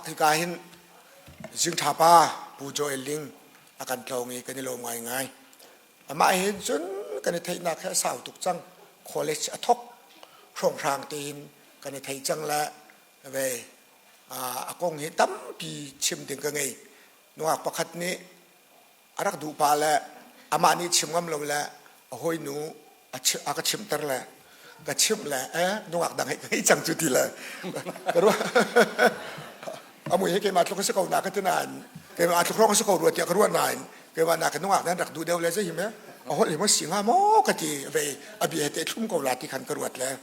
ที่การเห็นจึงท้าป้าปูโจเอลิงอาการเกางี้กันนี่ลงง่ายมาเห็นจนกันในไทยนักแค่สาวตุกจังคอลเลจทกช่องทางตีนกันในไทยจังละเวอากงเห็นตั้มปีชิมถึงกันไงนัวประคัดนี้อารักดูปาละอามานี่ชิมงำลงละโอ้ยหนูอากชิมตร์ละก็ชิมละนัวดังให้จังจุดที่ละก็รู้อามุยให้เกมาทุกคนสกาวนากันนานเกมาทุกคนสกาวรัวเตียกรัวนานเกมานากันนัวนั้นรักดูเดียวเลยใช่ไหมโอ้โหเลยมันสิงห์โมกติเวอภิเษกทุ่มกาวลาที่ขันกรวดแล้ว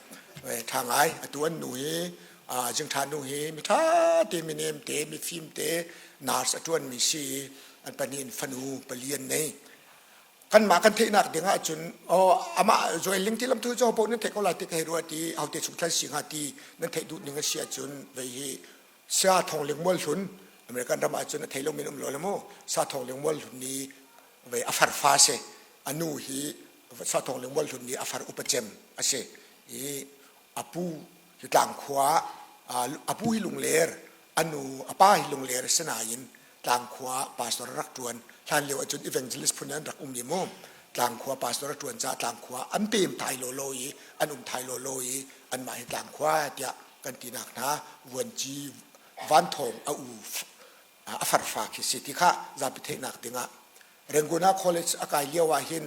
เวทางไอ้ตัวหนุ่ยจึงทานหนุ่ยมีท่าเตมีเนมเตมีฟิล์มเตนาสตัวมีสีอันปนินฟนูเปลี่ยนในกันมากันเทนักเดียงอาจุนอามาจอยลิงที่ลำตัวเจ้าพวกนั้นเทกาวลาที่ใครรัวที่เอาเตสุดท้ายสิงห์ที่นั่นเทดูหนึ่งเสียจุนเวเสียทองเหลืองมอลชุนอเมริกันดำอาจุนไทยลงมีนุ่มหล่อละโมเสียทองเหลืองมอลชุนนี้เวอฟาร์ฟาเซอนูฮีสะทองเหลืองบอลทุนนี้อฟาร์อุปเจมอาเซอาปูอยู่ต่างขวาอาปูฮิลุงเลร์อนูอาป้าฮิลุงเลร์สนายินต่างขวาปาสตอรักจวนท่านเรียกว่าจุดอีเวนเจลิสพุนนันรักยิโมต่างขวาปาสตอรักจวนจะต่างขวาอันปีมไทยโลโลยอันไทยโลโลยอันหมายต่างขวาจะกันตีนักนะวันจีวันทองอาอูอฟาร์ฟาคิสิติค่ะจะไปเทนักติงะเรื่องกุณาคอลเลจอากาศเลี้ยวหิน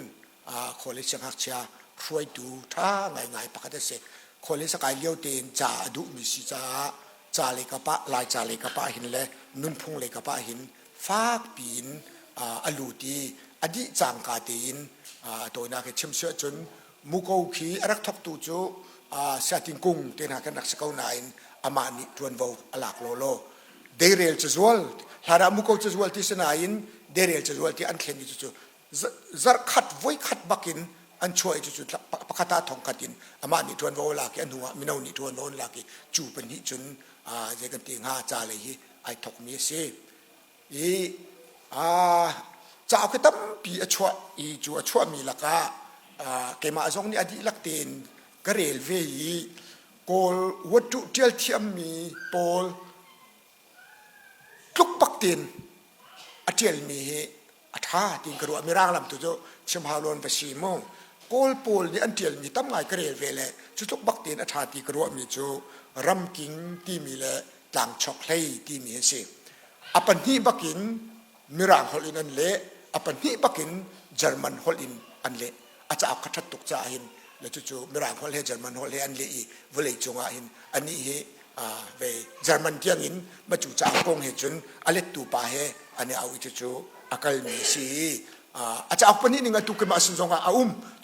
คอลเลจหักเชียช่วยดูท่าง่ายๆปกติเสกคอลเลจอากาศเลี้ยวเดินจ่าดูมิสิจ่าเล็กปะลายจ่าเล็กปะหินเลยนุ่นพงเล็กปะหินฟากปีนอลูตีอดีจางกาตีนตัวนักชิมเชื่อจนมุกเอาขีรักทบตูจูเสียติงกุ้งเต็นหากันนักสกาวนายอามานิทวนวอลากโลโลเดเรลจะจวลถ้าเรามุกเอาจะจวลที่สนายเดเรียลจะรู้ที่อันเขียนอยู่จู่ๆจขัดไว้ขัดบักินอันช่วยจู่ๆปะคตาทองขัดินอามานี่ทวนโวลากิอันหัวมินเอานี่ทวนโวลากิจูเป็นหิจุนเจกันติงหาจ่าเลยฮิไอทกมีเสีจ่าคือตั้มปีช่วยจู่ช่วยมีละกะเกมาจงนี่อดีลักเตนกระเรลเวียกอลวัตถุเทียลเทียมมีปอลทุกปักเตนอาเจียลมีอัฐาติงกระดูกมีร่างลำตัวชิมฮาลอนไปซีโมโกลปูลนี่อันเจียลมีตั้มไงกระเรเวลจุดทุกบักเตียนอัฐาติกระดูกมีจูรำกิงที่มีละต่างช็อกเลยที่มีเสียอปันนี้บักินมีร่างฮอลินอันเละอปันนี้บักินเยอรมันฮอลินอันเละอาจจะเอาขัดตุกจ่าหินแล้วจู่ๆมีร่างฮอลเเยอรมันฮอลเลอันเละอีวเลยจงอาหินอันนี้เวเยอรมันเทียงอินมาจู่จ่ากงเหตุนอเล็ตูปาเฮอันนี้เอาอีจู่อากาศมีสีอาจจะเอาปนิหนึ่งตุกมาสินทรงอา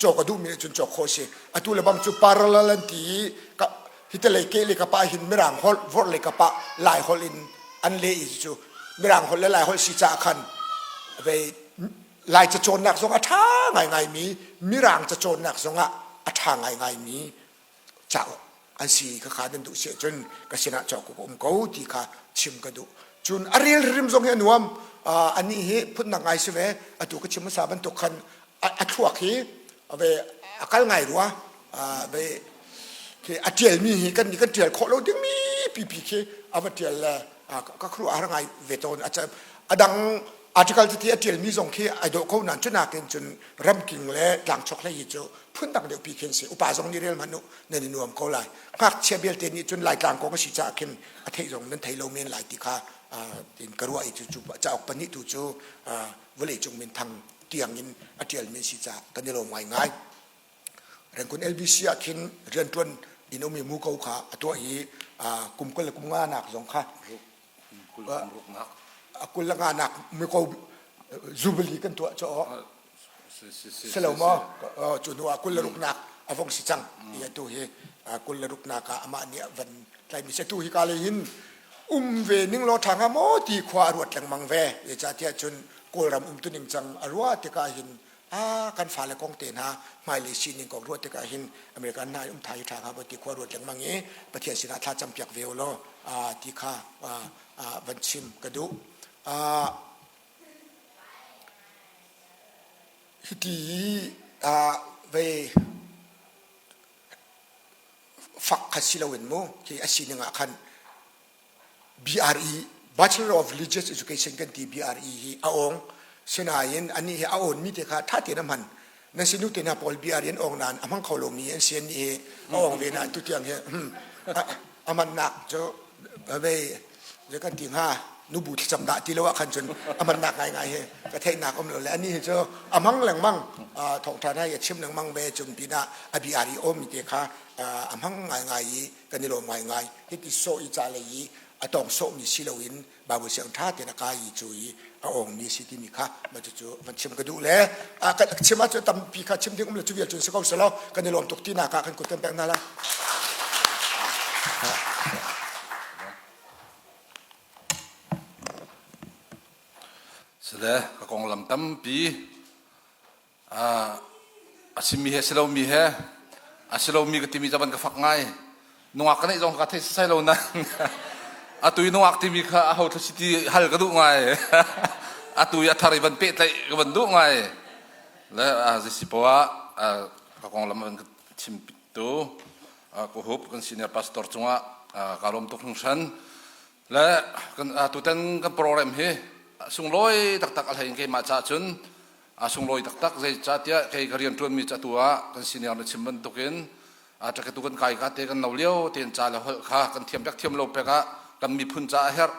จอกดูมีจุนจอกโคเชอตุเลบังจูปาราลันตีกับฮิตเลเกลิกับปะหินมิรังฮอลวอลเลกับปะลายฮอลินอันเลอีจู่มิรังฮอลและลายฮอลสิจ่าคันไปลายจะโจรหนักทรงอาท่าไงมีมิรังจะโจรหนักทรงอาท่าไงมีเจ้าอันสีก็ขาดันดุเสียจนกษณะจอกกุมเขาที่ขาชิมกระดูจุนอารีลริมทรงเห็นนวมอันนี้พูดหนังไงสิเวอตุกชิมสาบันตุกันอัตวกฮีเวอากาศไงรัวเวคืออัจเจลมีกันนี่กันเจลขอเราดึงมีปีเคเอาไปเจลก็ครัวอะไรไงเวตอนอาจจะดังอาร์ติเคิลที่อัจเจลมีทรงเคไอโดเขานั่นจนนักจนรำกิ่งและหลังช็อกเลยจู่พุ่นดังเดียวปีเคนสิอุปาทรงนี่เรียลมนุในนวมเขาเลยกักเชียเบลเตนี่จนหลายกลางก็สิจ่าเข็นอัฐิทรงนั้นไทยโลเมนหลายติค่ะตินกระวายจู่ๆจะออกปนิจู่ๆวลีจงเป็นทางเตียงอินอาเจียลมีสิจ่ากันนี่ลงง่ายเรื่องคนเอลบีซีขินเรื่องต้นอินโอมีมูเขาขาตัวอีกลุ่มคนละกลุ่มงานหนักสองค่ะกลุ่มละงานหนักมีเขาจูบลีกันตัวจ่อเสลมจุนว่ากลุ่มละรุกหนักอาวงสิจังนี่ตัวเฮกลุ่มละรุกหนักอามาเนี่ยวันใครมีเสตุฮิกาเลหินเวนิงโลทางโมตีขวารวดแหลงมังเวเยจ่าเทียจนโกลรำตุนิงจังอรัวติกาหินกันฝ่าและกองเตนฮะไม่เลชินิงกองรวดติกาหินอเมริกันนายไทยทางฮะปฏิขวารวดแหลงมังเงประเทศสินาท่าจำเปียกเวลโลติกาบัญชิมกระดูฮิตีเวฝักขัดสิลาวินโมที่อาชีนิงอาคัน BRE Bachelor of Religious Education กันตี BRE hi aong sinayin ani hi aon mi te kha tha te na man na sinu te na pol BRE en ong nan amang kholomi en sen ni aong ve na tu tiang he aman nak jo ve je kan ting ha nu bu ti cham da ti lo wa khan chun aman nak ngai ngai he ka thai nak om lo le ani jo amang lang mang thong tha na ya chim lang mang ve chun pi na a BRE om mi te kha amang ngai ngai kan ni lo ngai ngai hi ti so I cha le yi atong so mi silawin babu siang tha te na ka yi chui aong mi city mi kha ma chu man chim ka du le ka chima chu tam pi kha chim ding um le chu vial chun se ko selo kan ni lom tok ti na ka kan ko tem pek na la sele ka kong lam tam pi asimi he selo mi he aselo mi ka timi jaban ka fak ngai nungak ka na jong ka thai sai lo na atui nungak timi ka ho tha city hal ka du ngai atui athari ban pe tai ka ban du ngai le si poa ka kong lam ka chim tu ko hop kan senior pastor chunga ka rom tok san le kan tu ten ka program he sung loi tak tak al hain ke ma cha chun sung loi tak tak zai cha tia ke karian tuan mi cha tua kan senior na chimban tokin ta ka tu kan kai ka te kan no leo ten cha la hol kha kan thiam pek thiam lo pe ka kan mi phun cha her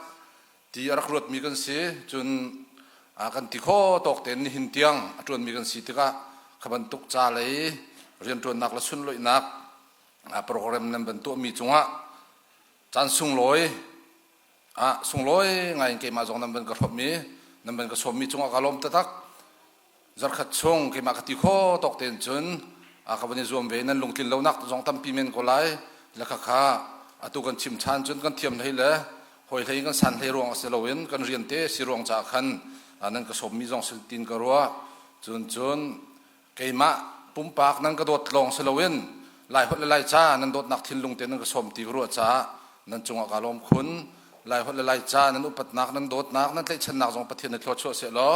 ti arak rot mi kan se chun kan ti kho tok ten ni hin tiang atun mi kan si ti ka khaban tuk cha lei rian tuan nak la sun loi nak program nan ban tu mi chunga chan sung loi sung loi ngai ke ma jong nan ban ka thop mi nan ban ka som mi chunga kalom ta tak zar khat chung ke ma ka ti kho tok ten chun ka bani zom ve nan lungtin lo nak jong tam pi men ko lai la kha kha atu kan chim chan chun kan thiam nei le hoi thei kan san thei rong se loin kan rian te si rong cha khan nan ka som mi jong sil tin ka ro chun ke ma pum pak nan ka dot long se loin lai hot lai cha nan dot nak thin lung te nan ka som ti ro cha nan chunga ka lom khun lai hot lai cha nan upat nak nan dot nak nan tlei chan nak jong pathian na thlo cho se lo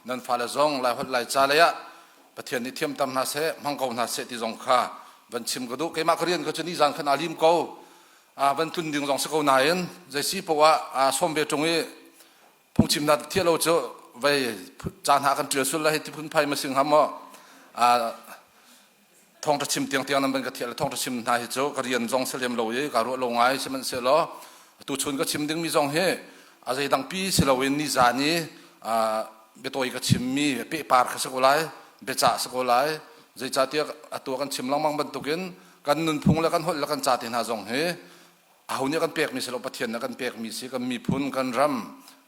nan fa la zong lai hot lai cha le ya pathian ni thiam tam na se mang ko na se ti jong kha ban chim ka du ke ma krian ka chuni jang khan alim ko ban tun ding jong se ko na yen jai si po wa som be chong e phung chim na thialo cho vai chan ha kan trio sul la he ti phun phai ma sing ha mo thong ta chim tiang tiang nan ban ka thial thong ta chim na hi cho ka rian jong se lem lo ye ka ro lo ngai se man se lo tu chun ka chim ding mi jong he a jai dang pi se lo wen ni za ni be toi ka chim mi pe par ka se ko lai be cha se ko lai jai cha tia atu kan chim lang mang ban tukin kan nun phung la kan hol la kan cha tin ha jong he a hu ni kan pek mi se lo pathian na kan pek mi si kan mi phun kan ram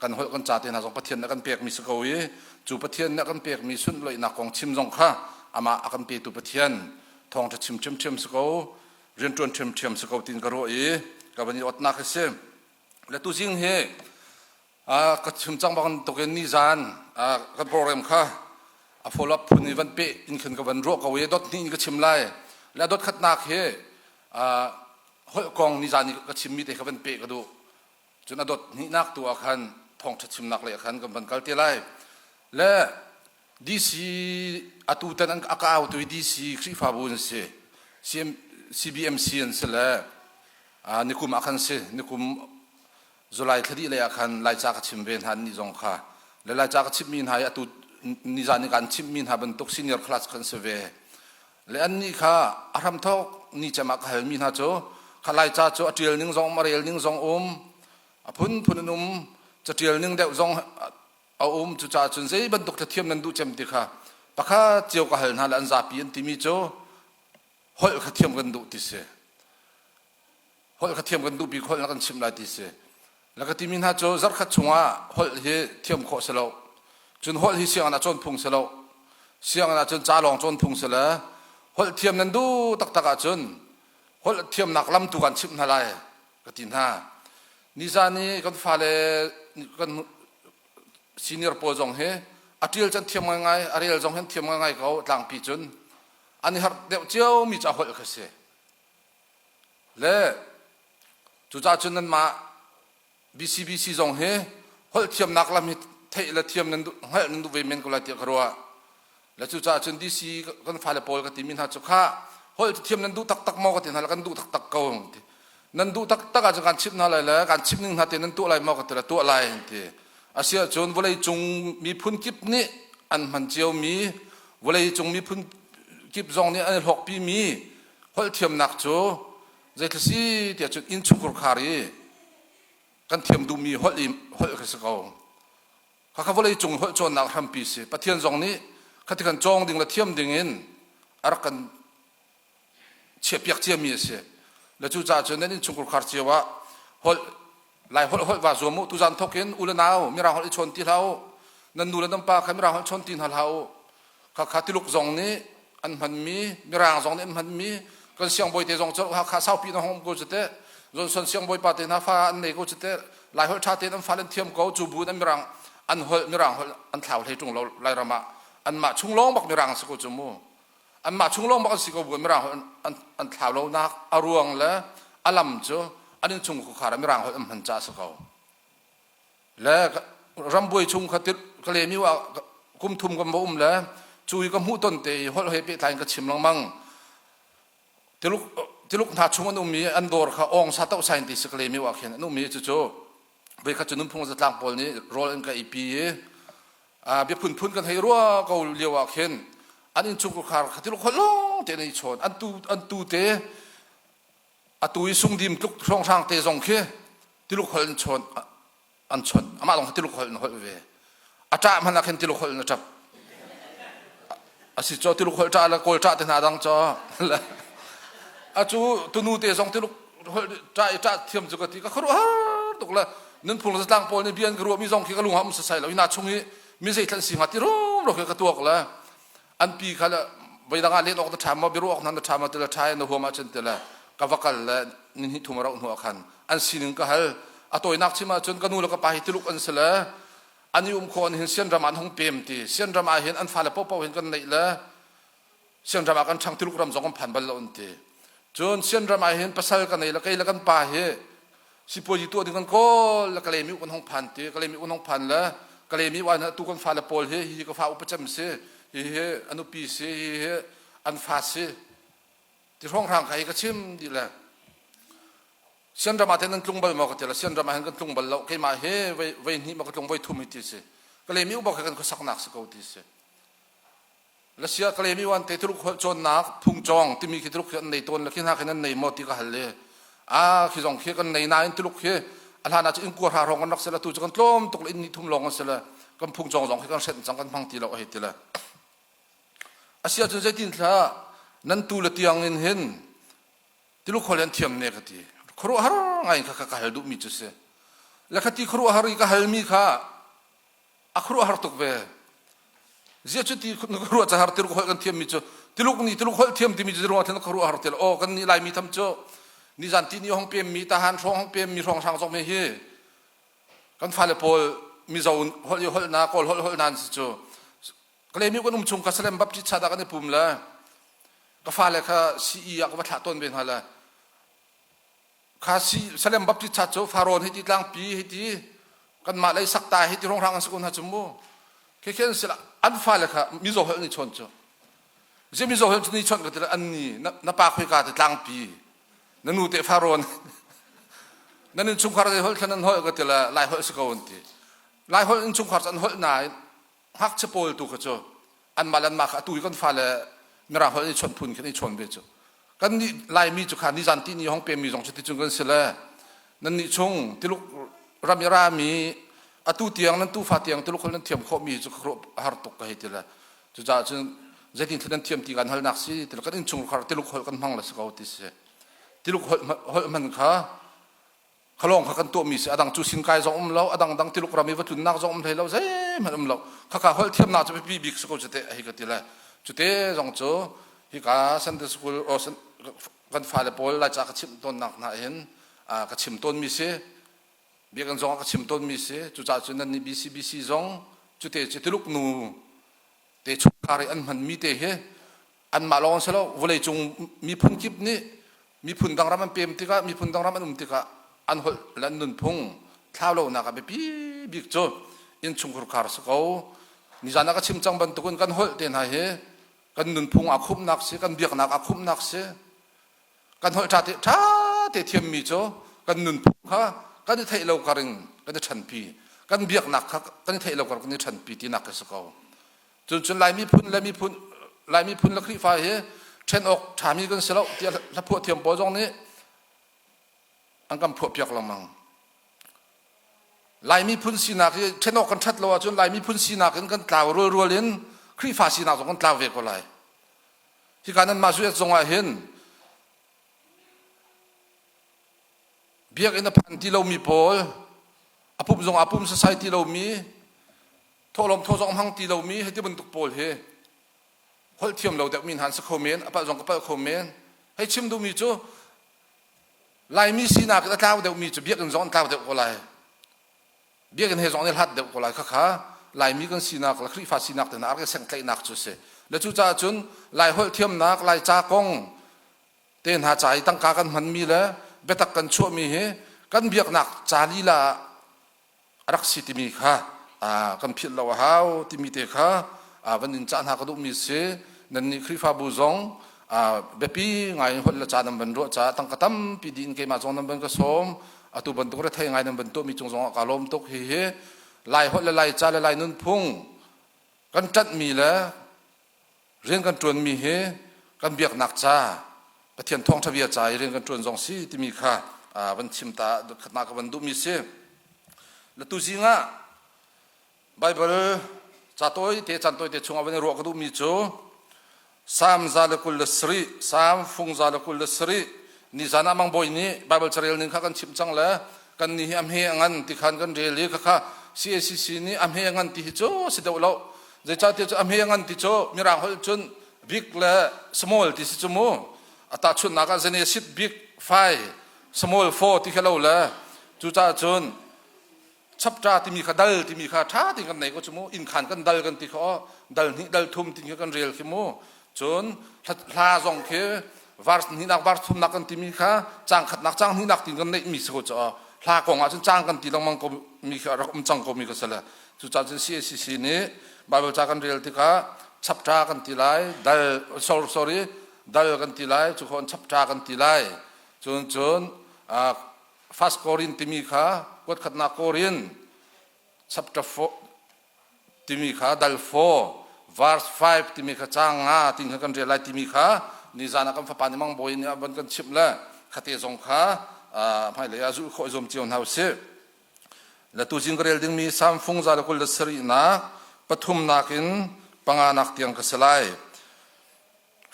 kan hol kan cha tin ha jong pathian na kan pek mi se ko ye chu pathian na kan pek mi sun loi na kong chim jong kha ama akan pe tu pathian thong ta chim chim chim se ko rian tuan chim chim se ko tin ka ro ye ka bani ot na ka se la tu jing he ka chim chang bang token ni zan ka program kha follow up phun event pe in khan ka ban ro ka we dot ni ka chim lai la dot khat nak he hol kong ni zan ni ka chim mi te ka ban pe ka du chuna dot ni nak tu khan thong cha chim nak le khan ka ban kal te lai le DC atu tan ang akaw tu DC kri fa bun se CBMC an se la nikum akan se nikum zulai thadi le akan lai cha ka chim ben han ni jong kha le lai cha ka chim min hai atu ni zani kan chim min ha ban tok senior class kan se ve le an ni kha aram thok ni chama ka hal min ha cho khalai cha cho atrial ning jong marel ning jong phun cha trial ning de jong chu cha chun sei ban tok thiam nan du chem ti kha pakha chiao ka hal na lan za pi an ti mi cho hol kha thiam kan du ti se hol kha thiam kan du bi khol na kan chim la ti se la ka ti min ha cho zar kha chunga hol he thiam kho se lo chun hol hi siang na chon phung se lo siang na chon cha long chon phung se la hol thiam nan du tak tak a chun hol thiam nak lam tu kan chim na lai ka tin ha ni za ni kan fa le kan senior po jong he atil chan thiam ngai ariel jong hen thiam ngai ko tlang pi chun ani har de chiao mi cha hol ka se le chu cha chun nan ma BCBC jong he hol thiam nak lam hi thei la thiam nan du hal nan du ve men ko la ti kharwa la chu cha chun DC kan fa le pol ka ti min ha chu kha hol thiam nan du tak tak mo ka tin hal kan du tak tak ko นั่นดูตักอาจจะการชิมนั่นแหละการชิมนึงนาทีนั้นตัวอะไรมากกว่าตัวอะไรทีอาเซียจนวันเลยจงมีพุ่นกิบนี่อันมันเจียวมีวันเลยจงมีพุ่นกิบจงนี่อันหกปีมีหัวเทียมหนักโจใจที่สิเดี๋ยวจุดอินชุกรุคารีกันเทียมดูมีหัวกระสกาวข้าวันเลยจงหัวจนหนักทำปีสิปะเทียนจงนี้ข้าที่กันจงดิ่งละเทียมดิ่งอินอารักกันเชียบยักเจียมีสิแล้วจู่ๆจนนั้นชุกรุคาร์เจียวว่าหัวหลายหัวว่าจมูกตุจันทกินอุลนาวมีราหัวชนที่เรานั่นดูแลน้ำปลาข้ามีราหัวชนที่เราข้าที่ลูกจงนี้อันมันมีรางจงนี้อันมันมีก็เสียงบอยเตจงจะข้าเศร้าปีน้องกูจะเตะจนส่วนเสียงบอยปาเตน่าฟ้าอันนี้กูจะเตะหลายหัวชาเตนั้นฟ้าเล่นเทียมกูจูบูนั้นมีรางอันหัวมีรางอันเท้าให้จงเราหลายรามาอันมาชุ่งล้องบักมีรางสกุลจมูกอันมาชุ่งล้องบักสิกูบุมีรางอันเท้าเรานักอารวงและอลัมจ้อันนี้ชุ่งกูขาดมีรางหัวมันจ้าสกุลและรำบวยชุ่งขัดก็เลยมีว่ากุมทุ่มกันบ่แล้วจุยก็หูต้นเตยหัวเฮปิทายก็ชิมลงมั่งที่ลูกนาชุ่มนุ่มมีอันโดร์ข้าองซาเต้าไซน์ติสก็เลยมีว่าเขียนนุ่มมีจู่ๆไปขัดจุนุ่มพงศ์จะตั้งปอลนี้รอเอ็นกับอีพีเบี้ยพุ่นกันให้รัวก็เลี้ยวว่าเขียนอันนี้ชุ่มกูขาดที่ลูกคนล้องเตยในชนอันตูเตตุยสุ่งดิมทุกช่องทางเตยส่งเขที่ลูกคนชนอันชนอามาลงที่ลูกคนหัวเวอาจารย์มันนักเห็นที่ลูกคนนะจับอาศิจที่ลูกคนจ้าแล้วโกลจ้าที่นาดังจ้าละอาจูตุนูเตะสองที่ลูกจ้าเทียมจุกติก็ครัวตกละนั่นพงศ์ตั้งปอลนี่เบียนครัวมีสองขี้กระลุงหำใส่แล้วนาช่วงนี้มีสิ่งทันสิ่งหัดที่รู้กระตัวกละอันปีเขาละไปดังอันเล็กออกแต่ชามมาบิรู้ออกนั่นแต่ชามมาแต่ละชายในหัวมาเช่นแต่ละกวักกันละนี่ทุ่มเราหัวขันอันสิ่งหนึ่งก็ให้ตัวนักชิมาจนกันนู่นแล้วก็ไปที่ลูกอันเสละอันนี้คนเห็นเสียนรามันห้องเปี่ยมตีเสียนรามาเห็นอันฟ้าละป๊อเห็นกันไหนละเสียนรามากันช่างที่ลูกรำสองกันผ่านบอลลูนตีจนเสียนรามาเห็นภาษากันไหนละก็เลยกันป่าเหสิปวยตัวดึงกันก็ละก็เลยมีคนห้องผ่านตีก็เลยมีคนห้องผ่านละก็เลยมีวันตัวกันฟ้าละปอลเฮีก็ฟ้าอุปจัมเสเฮอนุปีเสเฮอันฟ้าเสที่ห้องทางใครก็ชิมดีละเสียนรามาเท่านั้นกลุ่มบอลมาก็เจอละเสียนรามาเห็นกันกลุ่มบอลเราใครมาเฮ้ไว้นี่มาก็กลุ่มไว้ทุ่มติเสก็เลยมีอุปกรณ์กันก็สักนักสักเอาติเสแล้วเสียก็เลยมีวันเตะทุกคนจนนักพุ่งจองที่มีคิดทุกคนในต้นแล้วคิดหาแค่นั้นในหมดที่ก็หันเลยคิดจองคิดกันในนายทุกคนอันนั้นอาจจะอินกัวหารองกันนักเสละตัวจะกันล้มตกอินนี่ทุ่มลงกันเสละกันพุ่งจองคิดกันเสร็จจังกันพังตีเราเหตุละเสียจนใจตินละนั้นตัวละที่ยังเห็นที่ลูกคนเล่นเทียมเนี่ยก็ทีครัวหาไงข้าให้ดูมิจุเสแล้วข้าที่ครัวหาริกาให้มีข้าครัวหาตุกเวเจ้าจุดที่ครัวจะหาที่ลูกคนกันเทียมมิจุที่ลูกนี่ที่ลูกคนเทียมที่มิจุรู้ว่าที่นักครัวหาที่ละโอ้กันนี่ลายมีทำโจนี่จันที่นี่ห้องเปียมมีทหารช่องห้องเปียมมีช่องช่างส่งไม่เฮกันฟ้าเลปอลมีเจ้าหอลนาโกลหอลนานสิโจก็เลยมีคนนุ่มชงกัสเลมบับจิตชาดากันในปุ่มละก็ฟ้าเลยข้าซีอีก็มาถาต้นเป็นอะไรข้าซีสเลมบับจิตชาโจฟารอนให้ที่ล่างปีให้ที่กันมาเลยสักตายให้ที่โรงทางสกุลฮัจมูแค่สิละอันฟ้าเลยข้ามิโซเฮลนี่ชนโจจะมิโซเฮลนี่ชนก็แต่ละอันนี้นับปากคุยกันที่ล่างปีนั่นนูเตฟารอนนั่นชุมขวารเฮลแค่นั้นเฮลก็แต่ละลายเฮลสกุลที่ลายเฮลชุมขวารอันเฮลนายฮักเชโปลตุกโจอันมาลันมาข้าตุยกันฟ้าเลยมีร่างเฮลนี่ชนพุ่นแค่นี้ชนไปโจกันนี่ลายมีจุขานี่จันที่นี่ห้องเป็นมีสองชุดที่จุกันเสร็จแล้วนั่นนี่ชงที่ลูกรามีตู้เตียงนั่นตู้ฟ้าเตียงที่ลูกคนนั้นเทียมเขามีจุกครบหาตกกันให้ทีละจุจ่าจึงใจที่ที่นั่นเทียมตีกันหันนักสิที่ลูกกันชงเขาที่ลูกคนกันมั่งละสกาวติเสที่ลูกมันเขาลองเขากันตัวมีเสอดังจุสินกายจงเราอดังที่ลูกรามีวัตถุนักจงเราใช่มันเราเขาเทียมน่าจะไปบีบิกสกาวจุดเตะให้กันทีละจุดเตะจงโจฮิกาสันเดสกุลโอสันกันฟ้าเลปอลลายจากกระชิมต้นหนักหนาเห็นกระชิมต้นมีเสเบียกันจงกระชิมต้นมีเสจุดจ่าจุดนั้นนี่บีซีจงจุดเตะจุดลูกนูเตะชุกคาริอันมันมีเตะเฮอันมาลองเสร็จแล้ววันเลยจงมีพุ่นกิบนี่มีพุ่นดังรามันเปี่ยมติกะมีพุ่นดังรามันติกะอันหัวลันนุนพงท้าวเราหนักไปบีบิกโจอินชุงคุรคาร์สเขานิจานักชิมจังบันตุกันกันหัวเตะไหนเฮกันนุนพงอาคุมนักเสกันเบียกนักอาคุมนักเสกันหัวชาติ เทียมมีโจกันนุนพุ่งค่ะกันที่ไทยเราการิงกันที่ฉันปีกันเบียกหนักค่ะกันที่ไทยเรากันที่ฉันปีที่หนักสุดเขาจนลายมีพุ่นละครีฟ้าเฮเช่นอกถามีกันเสร็จที่ละพวกเทียมปอจงนี้อันกำพวกเปียกละมังลายมีพุ่นสีนักเช่นอกกันชัดเลยว่าจนลายมีพุ่นสีนักกันกล่าวรัวๆเล่นครีฟ้าสีนักกันกล่าวเวกอะไรที่การนั้นมาช่วยจงอาเห็นเบียกอินทพันธ์ที่เรามีโพลอาปุ่มจงอาปุ่มสายที่เรามีทอลมทอจงหังที่เรามีให้ที่บรรทุกโพลเฮฮอลเทียมเราเด็กมีหันสักคอมเมนต์อาปะจงกับปะคอมเมนต์ให้ชิมดูมีจูลายมีสีนักแล้วกล่าวเด็กมีจูเบียกกันจงกล่าวเด็กอะไรเบียกันเฮจงเนี่ยหัดเด็กอะไรข้าลายมีกันสีนักแล้วคลิฟ้าสีนักแต่นักก็เส้นไกลนักจุดเสแล้วจู่จ้าจุนลายหอยเทียมนักลายจ้ากงเต้นหาใจตั้งกากันมันมีแล้วเบตักกันชั่วมีเฮกันเบียกนักจาลีลารักสิติมีค่ะกันพิจเราหาวติมีเตค่ะวันนี้จานหากระดูมีเสนั่นนี่คริฟ้าบุจงเบปีไงคนละจานนั้นบรรลุจ้าตั้งกระตั้มปีดินเกมาจงนั้นบรรก็สมตุบรรทุกระเทยไงนั้นบรรทุกมีจงกาลมตกเฮลายหดละลายจ้าละลายนุ่นพุ่งกันจัดมีแล้วเรื่องกันจวนมีเฮกันเบียกหนักจ้าประเทศทองทวีใจเรื่องกันจวนจงสีที่มีค่ะวันชิมตาขนาดวันดูมีเสแล้วตุจิงะไบเบิลจัตโต้ยเตจันโต้ยเตชงวันนี้รัวกดูมีโจสามซาลกุลสรีสามฟุงซาลกุลสรีนี่จานามังบอยนี้ไบเบิลเฉลียวนึงข้ากันชิมจังแล้วกันนี่อำเฮงันที่ขันกันเรียลีข้าCSCC นี่อำเฮงันที่โจสิเดาเราจะจัดที่อำเฮงันที่โจมีรางหอยจนบิ๊กและ small ที่สิจมูอัตราชุนนักจะเนี่ยสิบิ๊ก5 small 4ที่เขาเลยจู่จ้าจนชับจ้าที่มีขาดัลที่มีขาท่าที่กันไหนก็จมูอินขันกันดัลกันที่เขาดัลนี่ดัลทุ่มที่เขากันเรียลขี้มูจนลาจงเขวาร์นี่นักวาร์ทุ่มนักกันที่มีขาจ้างขัดนักจ้างนี่นักที่กันไหนมีสุขจ้าลากงอาจจะจ้างกันที่ต้องมังก็มีขารักจังก็มีก็เสละจู่จ้าจน CSCC นี้บาร์เบลจ้ากันเรียลที่ขาชับจ้ากันที่ไรดัล sorry ดัลกันที่ไรทุกคนชับจ้ากันที่ไรจนfast โครินที่มีขาวัดขัดนักโครินชับจ้าที่มีขาดัล4 verse 5ที่มีขาจ้างที่กันเรียลที่มีขานี่จานักฟ้าปานิมังบอยเนี่ยบันกันชิมละขัดเตจงขาไม่เลยอาจุขอจมเจียวหนาวเสียและตัวจริงก็เรียลดึงมีสามฟุงจาลกุลสรีนักปฐุมนักินปังานักเตียงกษลาย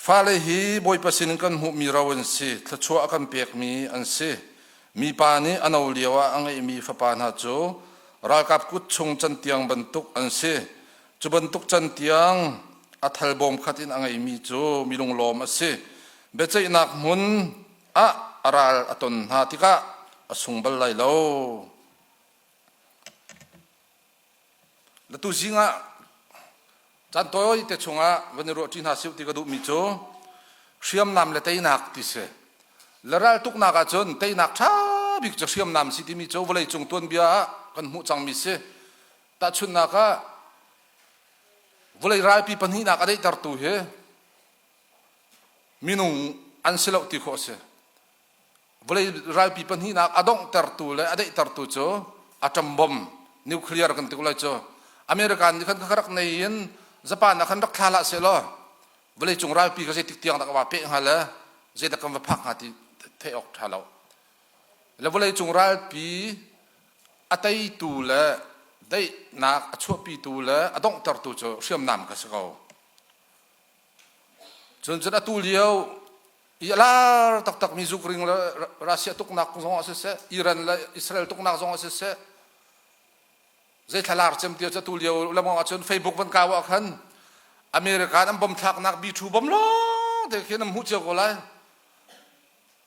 ฟ้าเลยฮีบอยประสินกันหุมีเราอันสิทชัวกันเปียกมีอันสิมีปานีอันเอาเลียวอังไอมีฟ้าปานหาจูรักกับกุศชงจันเตียงบรรทุกอันสิจูบรรทุกจันเตียงอัฐลบอมขัดินอังไอมีจูมีลงลมอันสิเบจนักมุนอาราลอัตนหาติกะสุงบลไลโลและตุจิงะจันโตยเตชงะวันนี้รถที่น่าสิวที่กระดูมิโจเชื่อมนำและเตยนักติเสและรัลตุกนักจนเตยนักช้าบิกจะเชื่อมนำสิที่มิโจวันเลยจงต้นเบียกันหูจังมิเสแต่ชุนนักวันเลยรายปีปัญหานักอะไรตัดตัวเฮมินุงอันเสลติโคเสวันเลยรายปีปัญหานักอดงตัดตัวเลยอะไรตัดตัวโจอาจำบอมนิวเคลียร์กันตัวเลยโจอเมริกันที่ขันขรักในยินญี่ปุ่นนักขันรักทาละเสลอวันเลยจงรายปีก็จะติดเตียงตะกว่าเป๊ะฮะเลยจะตะกว่าพักหาที่เทออกทาละแล้ววันเลยจงรายปีอัตย์ตูเลยได้นักชั่วปีตูเลยอดงตัดตัวโจเชื่อมนำกันสักเอาจนจะตูเลี้ยวอีลาตักมีจุกริงแล้วรัสเซียตุกนักจงอาเสอิรันและอิสราเอลตุกนักจงอาเสจะทลาร์เซมเตียวจะตูเลียวแล้วมองจนเฟซบุ๊กมันกาวขันอเมริกานั้นบอมทักนักบีทูบอมล้อแต่แค่นั้นหูเจ้าก็เลย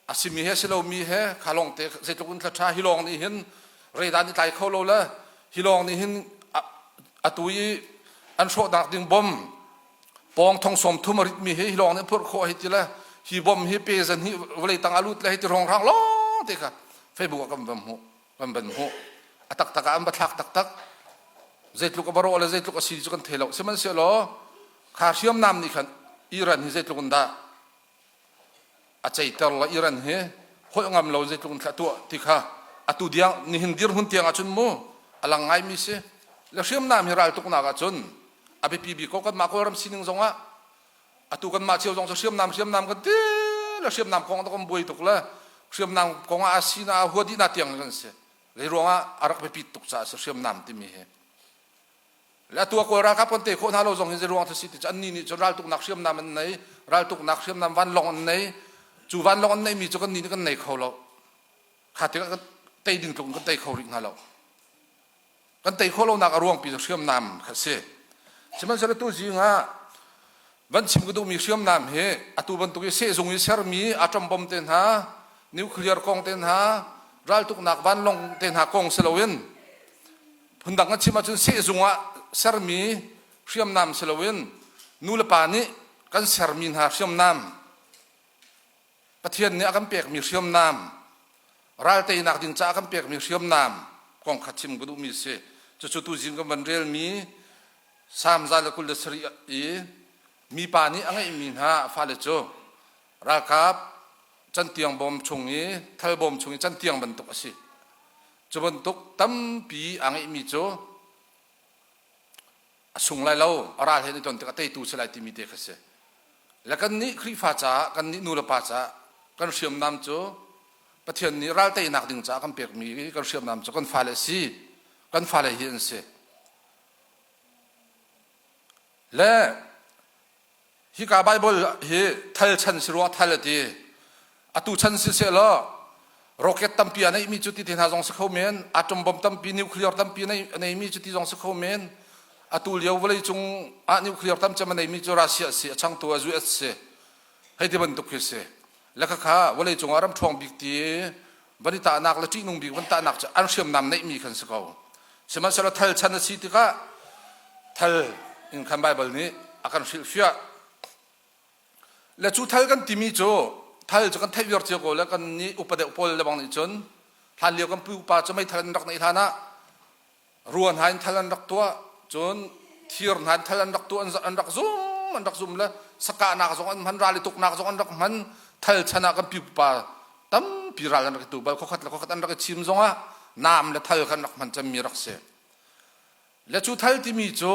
อาศิมีเฮสโลมีเฮขาลงเตะเสร็จทุกคนทัชาฮิลองนี่เห็นเรดานี่ไต่เข้าโลละฮิลองนี่เห็นอตุยอันโชดักดึงบอมปองทองสมทุมริมีเฮฮิลองนี่พูดโคหิจิละฮิบอมฮิเปซันฮิวเลยตั้งอาลุตเลยที่รองรังล้อเตะค่ะเฟซบุ๊กก็บัมหูตักอันบัดตักเจ็ดลูกบาร์โอและเจ็ดลูกสีจุกันเทลล์เสมันเสียล้อขาเชื่อมน้ำนี่ขันอิรันฮิเจ็ดลูกนดาอาจจะอิตาลีอิรันเฮฮ hoi ngam lo zai tlung tu ti kha atu diang ni hindir hun tiang achun mu alang ngai mi se la siam nam hiral tuk na ga chun abi pi bi ko kan ma ko ram sining zonga atu kan ma chiu zong siam nam kan ti la siam nam kong to kom boi tuk la siam nam kong a asina hodi na tiang kan se le ronga arak pe pi tuk cha siam nam ti mi he la tu ko ra ka pon te ko na lo zong hin ze ronga si ti chan ni choral tuk nak siam nam nei ral tuk nak siam nam van long nei chu van long nei mi chu kan ni kan nei kho lo kha ti ka tei ding tung kan tei kho ring ha lo kan tei kho lo nak ruang pi siam nam kha se chiman sala tu ji nga van chim gu mi siam nam he atu ban tu se zung yi ser mi atom bom ten ha nuclear kong ten ha ral tuk nak van long ten ha kong selawin phundang a chima chun se zunga ser mi siam nam selawin nula pani kan ser min ha siam nam pathian ni akan pek mi siam nam ral te nak ding cha akan pek mi siam nam kong khachim gu mi se chu tu jing kan rel mi sam za la kul de sri e mi pani angai min ha fa le cho ra kap chan tiang bom chungi thal bom chungi chan tiang ban tuk asi chobon tuk tam pi angai mi cho asung lai lo ara he ni ton te tu selai ti mi te khase la kan ni khri fa cha kan ni nu la pa cha kan siam nam cho pathian ni ral te nak ding cha kan pek mi kan siam nam cho kan fa le si kan fa le hin se le hi ka bible hi thal chan sirwa thal ti atu chan si se lo rocket tampi anai mi chuti tin ha jong sakho men atom bom tampi nuclear tampi nei mi chuti jong sakho men atu liau wala chung a nuclear tam chama nei mi chu russia se chang to azu se hai de ban tuk se la kha kha wala chung aram thong bik ti bani ta nak la ti nung bik ban ta nak cha an siam nam nei mi khan sakho sema sala thal chan si ti ka thal in kan bible ni akan fia le chu thal kan timi cho thal cho kan thai yor che ko la kan ni upade upol le bang ni chon thal lio kan pu pa cho mai thal rak nei thana ruan hain thal rak to chon thir han thal rak to an rak zum la saka na zo an man rali tuk na zo an rak man thal chana kan pi pa tam pi ral rak tu ba ko khat an rak chim zonga nam le thal kan rak man cham mi rak se le chu thal timi cho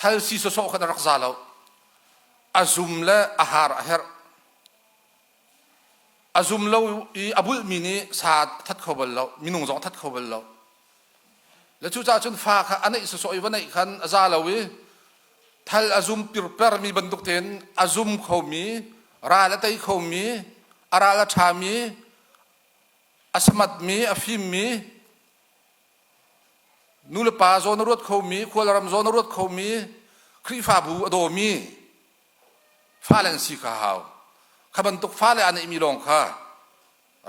thal si so khan rak za lo azum la ahar aher azum lo I abul mini sa that khobal lo minung jong that khobal lo le chu cha chun fa kha anai so so iwan ai khan aza lo wi thal azum pir per mi banduk ten azum khomi ra la tai khomi ara la thami asmat mi afim mi nula pa zo na rot khomi kholaram zo na rot khomi khri fa bu adomi fa len si kha haw khaban tuk fa le an imi long kha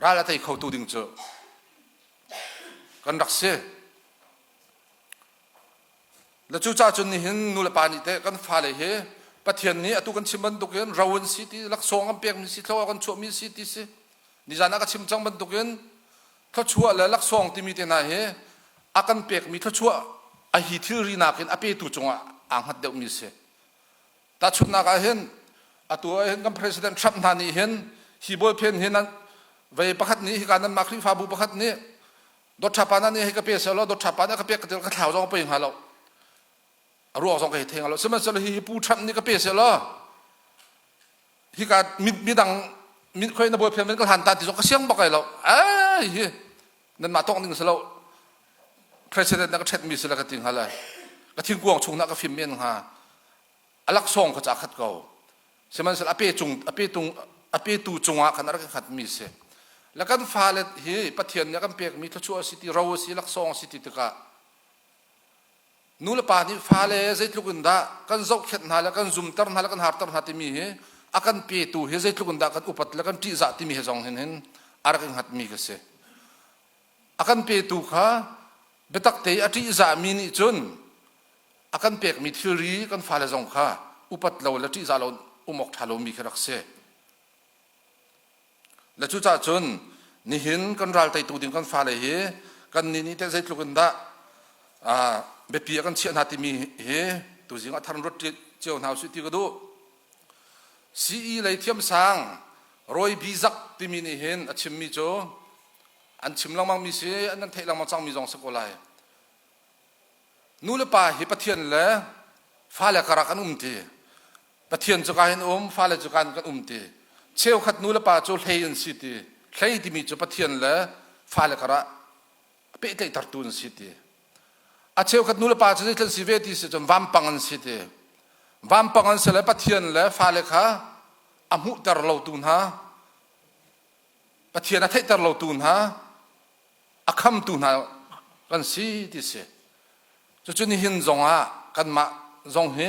ra la tai khau tu ding cho kan rak se la chu cha chun ni hin nula pa ni te kan fa le he pathian ni atu kan chimban tuk yen rawun si ti lak song am pek mi si thlo kan chu mi si ti se ni jana ka chim chang ban tuk yen thlo chua la lak song ti mi te na he akan pek mi thlo chua a hi thil ri na ken ape tu chunga ang hat de mi se ta chun na ka hen atu hen kam president Trump na ni hen hi bol pen hen an ve pakhat ni hi kanan makri fa bu pakhat ni dot thapa na ni hi ka pe se lo dot thapa na ka pe ka tel ka thau jong pe ha lo ru jong ka theng lo sema se lo hi pu Trump ni ka pe se lo hi ka mi dang mi khoi na bol pen men ka han ta ti jong ka siang ba kai lo ai hi nan ma tong ning se lo president na ka chet mi se la ka ting hala ka thing kuang chung na ka phim men ha alak song ka cha khat ko seman sel ape tu chunga khan ar ka khat mi se lakan falet hi pathian ya kan pek mi thchu city raw si lak song city tika nula pa ni fale zeitlukunda kan zok khet na la kan zum tar na la kan har tar hati mi he akan pe tu he zeitlukunda kan upat la kan ti za ti mi he jong hin ar kan hat mi ka se akan pe tu kha betak te ati za mi ni chun akan pek mi thiri kan fale jong kha upat lo la ti za lo umok thalo mi kharak se la chu cha chun ni hin kan ral tai tu ding kan fa le he kan ni te zai tlukunda a be pi kan chian hati mi he tu jing a than rot cheu nau su ti ga do si i lai thiam sang รอยบีจักที่มีนี่เห็นชิมมีโจอันชิมลังมังมีเสียอันนั้นเทลังมังจังมีจงสักอะไรนู่นละป่าหิปะเทียนแล้วฟ้าละกระกันตีปะเทียนจุกันฟ้าละจุกันกันตีเชี่ยวขัดนู่นละป่าโจเฮียนสิตีเฮียที่มีโจปะเทียนแล้วฟ้าละกระเปิดตัดตุนสิตีอาเชี่ยวขัดนู่นละป่าโจได้ทันสิเวทีสิจนวัมปังอันสิตีวัมปังอันเสร็จแล้วปะเทียนแล้วฟ้าละกระอามุตรเราตุนฮะปะเทียนอาเทตรเราตุนฮะอาคำตุนฮะกันสิที่เสจุดนี้หินจงอ่ะกันมาจงเฮ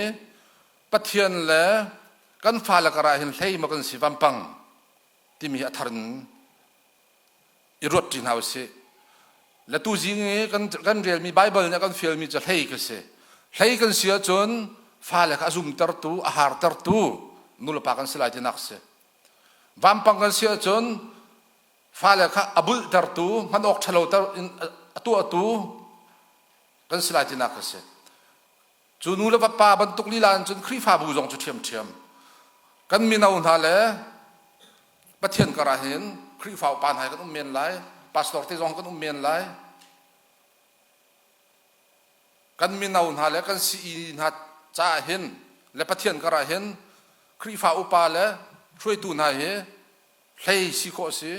ปะเทียนแล้วกันฟ้าละกระหินเทมากันสิวัมปังที่มีอัฐรนอิรุดจินหาวเสและตู้จิงกันเรียนมีไบเบิลเนี่ยกันฟิลมีจะเทกันเสเทกันเสียจนฟ้าละกระซุ่มตรตูอาหารตรตูนู่นละปากันสลายที่นักเสวัมปังกันเสียจนฟ้าละกระอบุลตรตูมันออกทะลุตรตัวกันสลายที่นักเสจุนูละป้าบรรทุกลีลานจนครีฟ้าบูจงจุดเทียมกันมีนาอุนทาเลปะเทียนกระเห็นครีฟ้าปานหายกันเมียนไหลพาสตอร์ที่จงกันเมียนไหลกันมีนาอุนทาเลกันสีนัดจ่าเห็นและปะเทียนกระเห็นครีฟ้าอุปาเลช่วยตูนายเฮ้ยสิโคสิ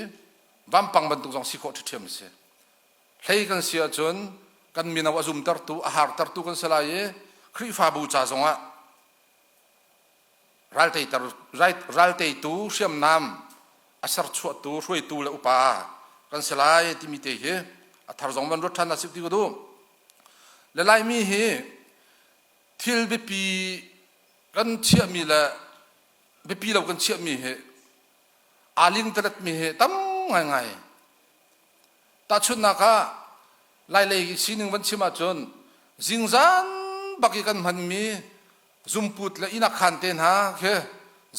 บัมปังบรรทุกจงสิโคจุดเทียมเสเฮ้ยกันเสียจนกันมีนาวซุมตรตูอาหารตรตูกันสลายครีฟ้าบูชาจงะรัลเตตูเชื่อมน้ำอาศัยชวตูช่วยตูและอุปากันสลายที่มีเตะอัฐารจงมันรถทันนัสิบที่ก็ดูและลายมีเฮทิลเบปีกันเชื่อมีละเบปีเรากันเชื่อมีเฮอาลิงตรัสมีเฮตั้มไงตาชุนนักะไล่เลยสิ่งหนึ่งวันชิมาจนจิงจันบักกันมันมีซุมพุดและอินักขันเตนฮะเค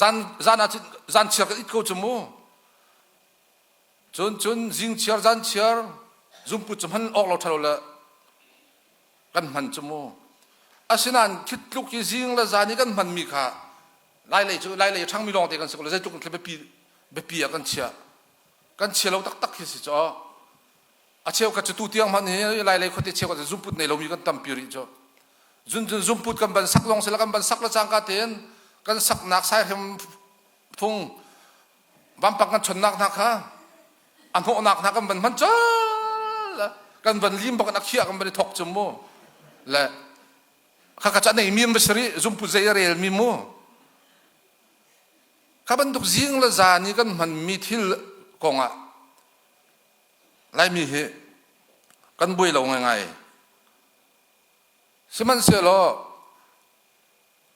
จันเชียร์กันอิดโกจมูจนจิงเชียร์จันเชียร์ซุมพุดจมันออกเราทะเลละกันมันจมูอาศัยนั้นคิดลุกยิ่งจิงละจานี่กันมันมีค่ะไล่เลยช่างมีลองเตะกันสักเลยใจจุกกันเบปีกันเชียร์เราตักสิจ้าอาเชียวกับจุดตู้เตียงมันเนี่ยไล่คนที่เชียวกับซุมพุดในเรามีกันตั้มพิริจ้าซุมพุดกันบันสักลงเสร็จแล้วกันบันสักละจังกันเตียนกันสักนักใส่เข็มทุ่งบัมปังกันชนนักฮะอันหัวนักกันบันมันจ้ากันบันลิมบังกันนักเขียกันบันทอกจมูกและข้าก็จะในมีมบสรีซุมพุดใจเรียลมีมูข้าบันทุกสิ่งละจานี่กันมันมีทิลกงอ่ะไล่มีเหกันบุยเราไงสมันเสียล้อ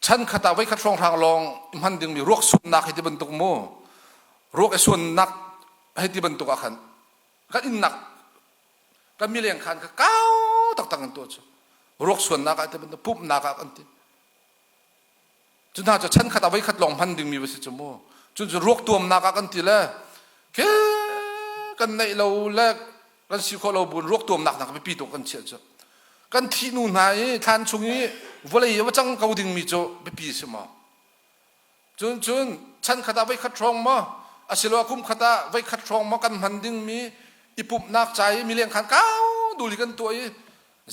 ฉันขัดไว้ขัดรองทางลองมันดึงมีรวกสุนักให้ที่บรรทุกโม่รวกไอ้ส่วนนักให้ที่บรรทุกอาคันก็อินนักก็มีเลี้ยงคันก็ก้าวตักกันตัวจ้ะรวกส่วนนักให้ที่บรรทุกปุ๊บนักกันที่จนถ้าจะฉันขัดไว้ขัดลองมันดึงมีวิสิจโม่จนจะรวกตัวนักกันที่แล้วกันในเราแลกกันสิขอเราบุญรวกตัวหนักไปปีตัวกันเชียจ้ะกันที่นู่นไหนทานช่วงนี้วันเลยว่าจังเขาดึงมีโจไปปีสมอจนฉันขัดไว้ขัดรองมาอาศัยว่าคุ้มขัดไว้ขัดรองมากันมันดึงมีอีปุ่มนักใจมีเลี้ยงขันก้าวดูลิกันตัว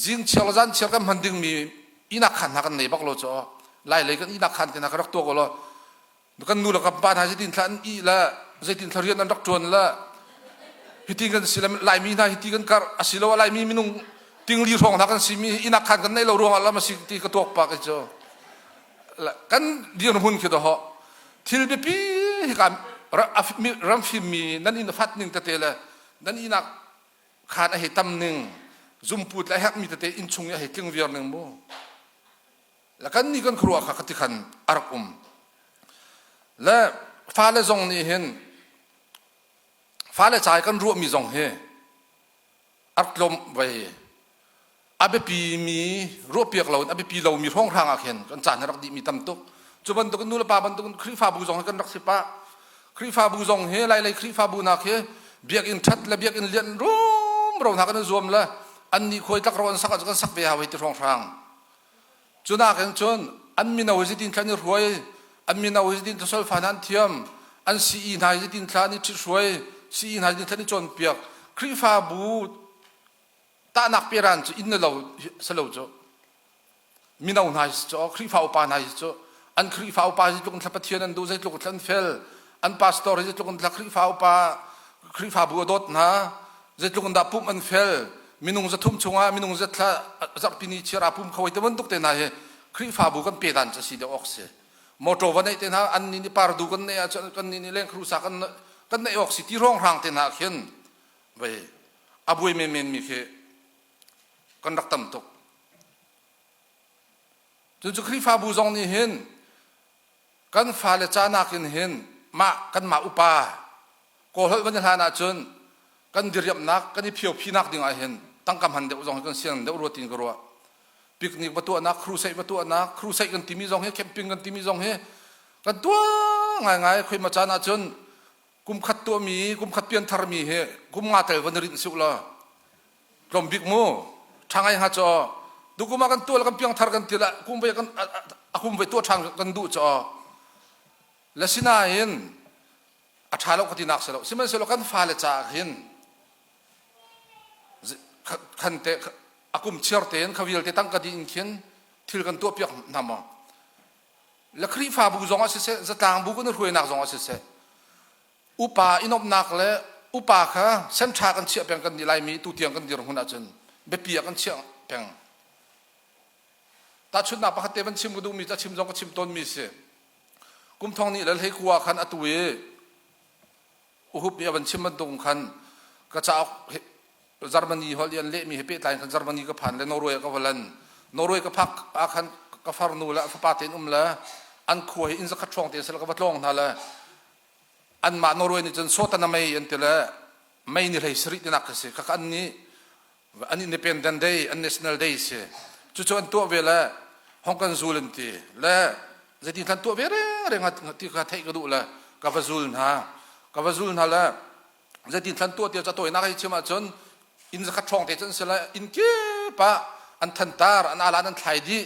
จิงเชียวจันเชียวกันมันดึงมีอีนักขันนักกันในบักโลจ้ะไล่เลยกันอีนักขันกันนักรักตัวก็แล้วกันนู่นแล้วกับบ้านหาจิตินทันอีละจิตินทารียนนั้นรักจวนละฮิติกันสิลไลมีนะฮิติกันการอาศัยว่าไลมีมินุงติงลีรองนักกันสิมีอินักขันกันในเรารวงอะไรมาสิที่กระตัวปากเจ้ากันเดียนหุ่นคิดว่าทิลเบปีกันรัมฟิมีนั่นอินฟัดหนึ่งแต่ละนั่นอินักขาดไอ้ตำหนึ่งซุมพูดและแฮกมีแต่อินชุงไอ้กิงเวียร์หนึ่งโมแล้วกันนี่กันครัวขัดที่ขันอารักและฟ้าและจงนี่เห็นฟ้าและใจกันรัวมีจงเฮอักลมไว้อาเบปีมีรัวเปียกเราอาเบปีเรามีห้องทางอาเข็นกันจานรักดีมีตำตุกจุบันตุกันนู่นละปาบันตุกันครีฟ้าบูจงกันรักสิปะครีฟ้าบูจงเฮไล่ครีฟ้าบูนักเฮเบียกอินชัดและเบียกอินเลียนรูมเราหนักกันรวมละอันนี้คอยตักเราสักกันสักเบียร์ไว้ที่ห้องทางจุนักกันจนอันมีนาวิจิตินขันรวยอันมีนาวิจิตินทศฟานันเทียมอั อันสีนายจะดินคลานี่ที่ช่วยสีนายดินคลานี่จนเปียกครีฟ้าบูตานักเปียรันจะอินเราสลาวจ้ะมีนาวนายจ้ะครีฟ้าอุปานายจ้ะอันครีฟ้าอุปาจะลุกทับเทียนันดูจะลุกทันเฟลอันพาสตอร์จะลุกทับครีฟ้าอุปาครีฟ้าบูดดนะจะลุกดับปุ่มอันเฟลมินุงจะทุ่มชงอ่ะมินุงจะทลาจับปีนี้เชื่อปุ่มเขาไว้แต่วันตุกเตนายครีฟ้าบูกันเปียรันจะสีเดียวออกเสียมอโตวันนี้เตนะอันนี้ปาร์ดูกันเนี่ยกันนี่เล่นครูสักกันในออกสิที่ร้องรังเตนะเขียนไปอาบุยเมนมีแค่กันรักตั้มตกจนจุครีฟ้าบูจงนี่เห็นกันฟ้าเลจานักเห็นมากันมาอุปาโกหกวันนี้หานาจนกันดิเรียบนักกันนี่เพียวพี่นักดิ่งเห็นตั้งกำหันเดี๋ยวจงกันเสียงเดี๋ยวรัวติงกรัวปิกนิกประตูนักครูใส่ประตูนักครูใส่กันที่มีจงเฮแคมปิ้งกันที่มีจงเฮกันตัวง่ายๆคุยมาจานาจนกุมขัดตัวมีกุมขัดเปลี่ยนทารมีเฮกุมงาเตลวันรินสุละกลมบิกมูทางไอ้ฮะจอดูกุมากันตัวแล้วกันเปลี่ยนทารกันทีละกุมไปกันกุมไปตัวทางกันดูจอและสินาเห็นอัฐาลกตินักเสลสิมันเสลกันฟ้าเลจ่าเห็นขันเตะอากุมเชื่อเตนขวิลเตตั้งกระดิ่งเขียนทิลกันตัวเปียกนำมาและครีฟ้าบุกจงอาศัยจะต่างบุกกันรวยนักจงอาศัยอุปาอินอบนักและอุปาค่ะเส้นทางกันเชี่ยเปียงกันดีไลมีตุเตียงกันดีรงหุ่นอาจารย์เบปียกันเชี่ยเปียงตาชุดนับพักเตมันชิมกระดูมีตาชิมจงก็ชิมต้นมีเสียกุมทองนี่แล้วให้ขัวขันอตุเวอุหุบเนี่ยมันชิมมันตรงขันก็จะเอาจาร์มันนีฮอลเลียนเละมีเฮเปตไลน์กันจาร์มันนีก็ผ่านและนอร์เวย์ก็วันนอร์เวย์ก็พักอาคันก็ฟาร์นูละฟปาเตนละอันขวยอินสักช่องเตนสละก็วัดลงนั่นละอันมานอร์เวย์นี่จนโซตันไม่ยันเตละไม่นี่เลยสริตนักเสียก็อันนี้Independent Day อัน National Day เสียจู่ๆอันตัวเวลาฮ่องกงซูลันตีและจะที่ทันตัวเวลาเรื่องที่เขาเทก็ดูละกับซูลนะละจะที่ทันตัวเดียวจะตัวนักให้เชื่อมาจนอินสักช่องเตจนเสละอินเก็บอันทันตาอันอาลานันไทยดี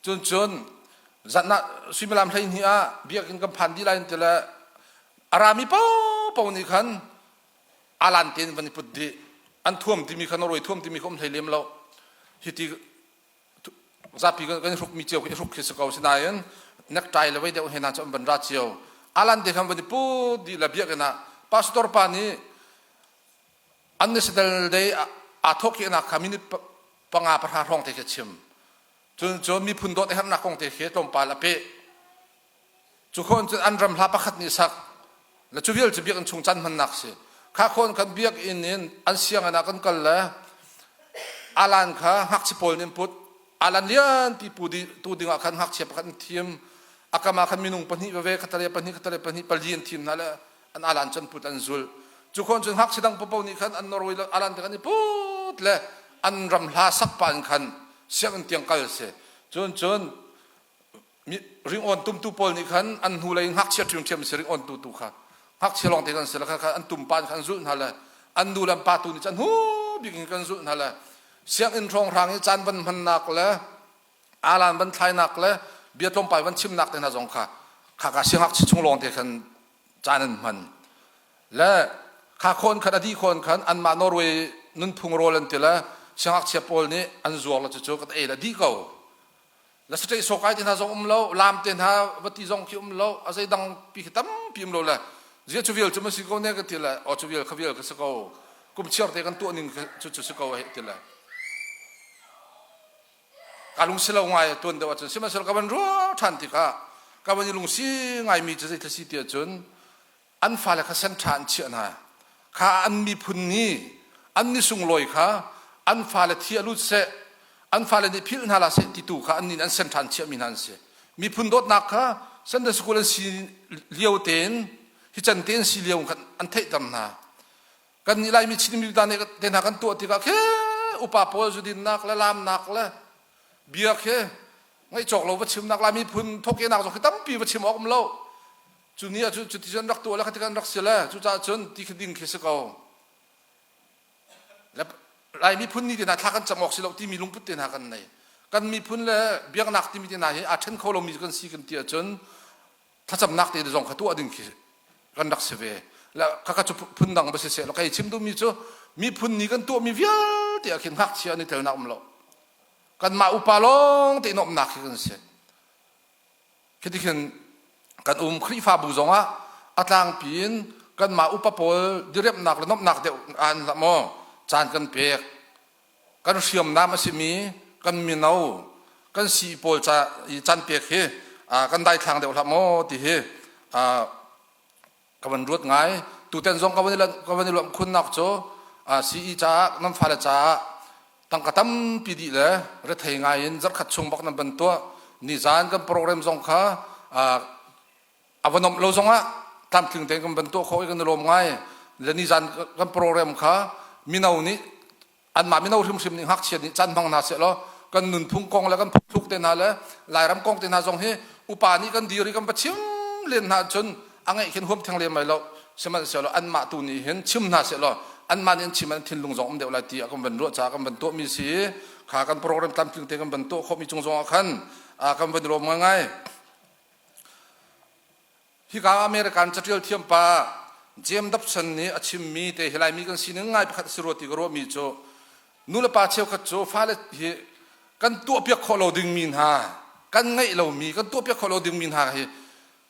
จนจันน่ะสุมิลามไทยนี่เบียกินกับพันดีไลน์เตละอารามีป้านี่ขันอาลันเตนวันนี้พุดดีอันท่วมที่มีขนรวยท่วมที่มีคมไทยเลี้ยมเราฮิติจับปีกันรุกมีเจียวรุกเสกเอาสินายนนักใจเลยไว้เดี๋ยวเห็นอาจจะบรรดาเจียวอาลันเด็กคำวันนี้พูดดีระเบียกันนะพาสตอร์ปานี่อันนี้สุดเลยอาทกินักคำนี้ปังอาประหารห้องเทคชิมจนมีพุ่นโดดให้นักห้องเทคตรงปาละเปจุคนจนอันรำลาประคัดนิสักและจุเวลจะเบียกันชงจันมันนักสิข้าคนกันเบียกอินอันเสียงนักกันละอาลันข้าหักสิโพลนิมพุทอาลันเลียนที่ปูดีตูดิ่งอาคันหักเชียบกันทีมอากามาคันมินุงปนิเวคัตเลปนิปลีนทีมนั่นแหละอันอาลันจันพุทอันซุลจุคนจนหักสิดังปปนี่ขันอันนอร์เวย์อาลันกันนี่พุทเลยอันรำลาสักปานขันเสียงเตียงกัลเสจนมีริงออนตุ้มตูปอลนี่ขันอันหูเลยหักเชียบเทียมเสียริงออนตูค่ะหักเชลองเตกันเสร็จแล้วค่ะอันตุ่มปานกันสุดนั่นแหละอันดูลำปาตูนี่จันหูบิกินกันสุดนั่นแหละเสียงอินทรงทางนี่จันมันหนักเลยอาลานมันไทยหนักเลยเบียดลงไปมันชิมหนักแต่น่าสงค่ะข้าก็เสียงหักชงลองเตกันจันมันและข้าคนขณะที่คนขันอันมานอร์เวย์นุ่นพุงโรลันเตละเสียงหักเชียปอลนี่อันจวกแล้วจะจวกกันละดีเก่าแล้วสุดท้ายสกายที่น่าสงเราลามเต็นฮะวัดที่สงคิวเราอาศัยดังปีตั้มปีมเราละเจ้าชูวิลจะมาสิโก้เนี่ยก็ทีละอ๋อชูวิลขวิลก็สกาวกุมเชื่อเตกันตัวนึงจุดสกาวทีละการลุงสิเราไงตัวเดียวจนสิมาสิเรากันรู้ทันทีค่ะกันวันนี้ลุงสิไงมีจะได้ทัศน์เดียวจนอันฟ้าเลยข้าเส้นทางเชื่อนะข้าอันมีพุ่นนี้อันนี้สุงลอยค่ะอันฟ้าเลยที่อรุณเสอันฟ้าเลยนี่พิลนาลาเสติตูค่ะอันนี้อันเส้นทางเชื่อมีนั่นเสมีพุ่นโดดนักค่ะเส้นเดสกุลสีเลี้ยวเต็นที่จันเตียนสีเหลียวกันอันเทดำนากันนี่ไรมีชิมมีตาเนี่ยเดินหากันตัวที่ก็แค่อุปปจุดินนักและลามนักและเบียแค่ไม่จอกเราวัชิมนักลามีพุ่นทกเกนักจอกตั้มปีวัชิมออกมาแล้วจุดนี้จุดที่ฉันรักตัวแล้วที่กันรักเสียแล้วจุดจนที่ดิ่งเคสเก่าและไรมีพุ่นนี่ที่น่าทักกันจำออกสิเราที่มีลุงพุทธเดินหากันไหนกันมีพุ่นแล้วเบียนักที่มีที่ไหนอาจเช่นเขาเรามีกันสีกันเตียจนถ้าจำนักที่จะจงขัดตัวดิ่งเคส กันรักเสวแล้วข้าก็จะพุ่นดังไปเสียแล้วใครชิมดูมีจ้มีพุ่นนี้กันตัวมีเวียเดียกินหักเชียนี่เท่านักมันหรอกกันมาอุปาลงที่นบหนักกันเสียคิดถึงกันครีฟ้าบุษงะอัตลังปีนกันมาอุปปอลดิเรียบหนักและนบหนักเดียวอันละโมจานกันเปียกกันเชื่อมน้ำมาสิมีกันมีเนากันสีปอลจะจานเปียกเฮกันได้ทางเดียวละโมที่เฮกันรวดง่ายตูเต็นซงกันวันนี้รวมคุณนักโจสีจ้าน้ำฟ้าจ้าตั้งกระทำปีดีเลยรัฐง่ายจัดขัดชงบักน้ำเป็นตัวนิจานกันโปรแกรมซงค่ะวันนั้นเราซงอ่ะทำถึงแต่กันเป็นตัวเขาเองกันรวมง่ายและนิจานกันโปรแกรมค่ะมีนานี้อันมามีนาริมริมนี่หักเชียนี่จันพังนาเสร็จแล้วกันหนุนพุ่งกองแล้วกันพุกเต็นหาเลยลายรำกองเต็นหาซงเฮอุปานี้กันดีริกันประชิมเล่นหาจนอังไงเห็นหัวทางเลี้ยงไม่แล้วสมัยเสร็จแล้วอันมาตัวนี้เห็นชิมหาเสร็จแล้วอันมาเนี่ยชิมันทิ้งลงจงเดี๋ยวอะไรตีกันเป็นรั้วจากกันเป็นตัวมีสีขากันโปรแกรมตามถึงแต่กันเป็นตัวเขามีจงขันกันเป็นรวมง่ายที่การอเมริกันจะเที่ยวเที่ยมป่าเจมดับสันนี่อาชิมมีแต่เฮลัยมีกันสิ่งง่ายไปขัดสิรวติกรัวมีโจนู่นละป่าเชี่ยวขัดโจฟ้าเลยกันตัวเปียกขอเราดึงมีนหากันไงเรามีกันตัวเปียกขอเราดึงมีนหาเฮ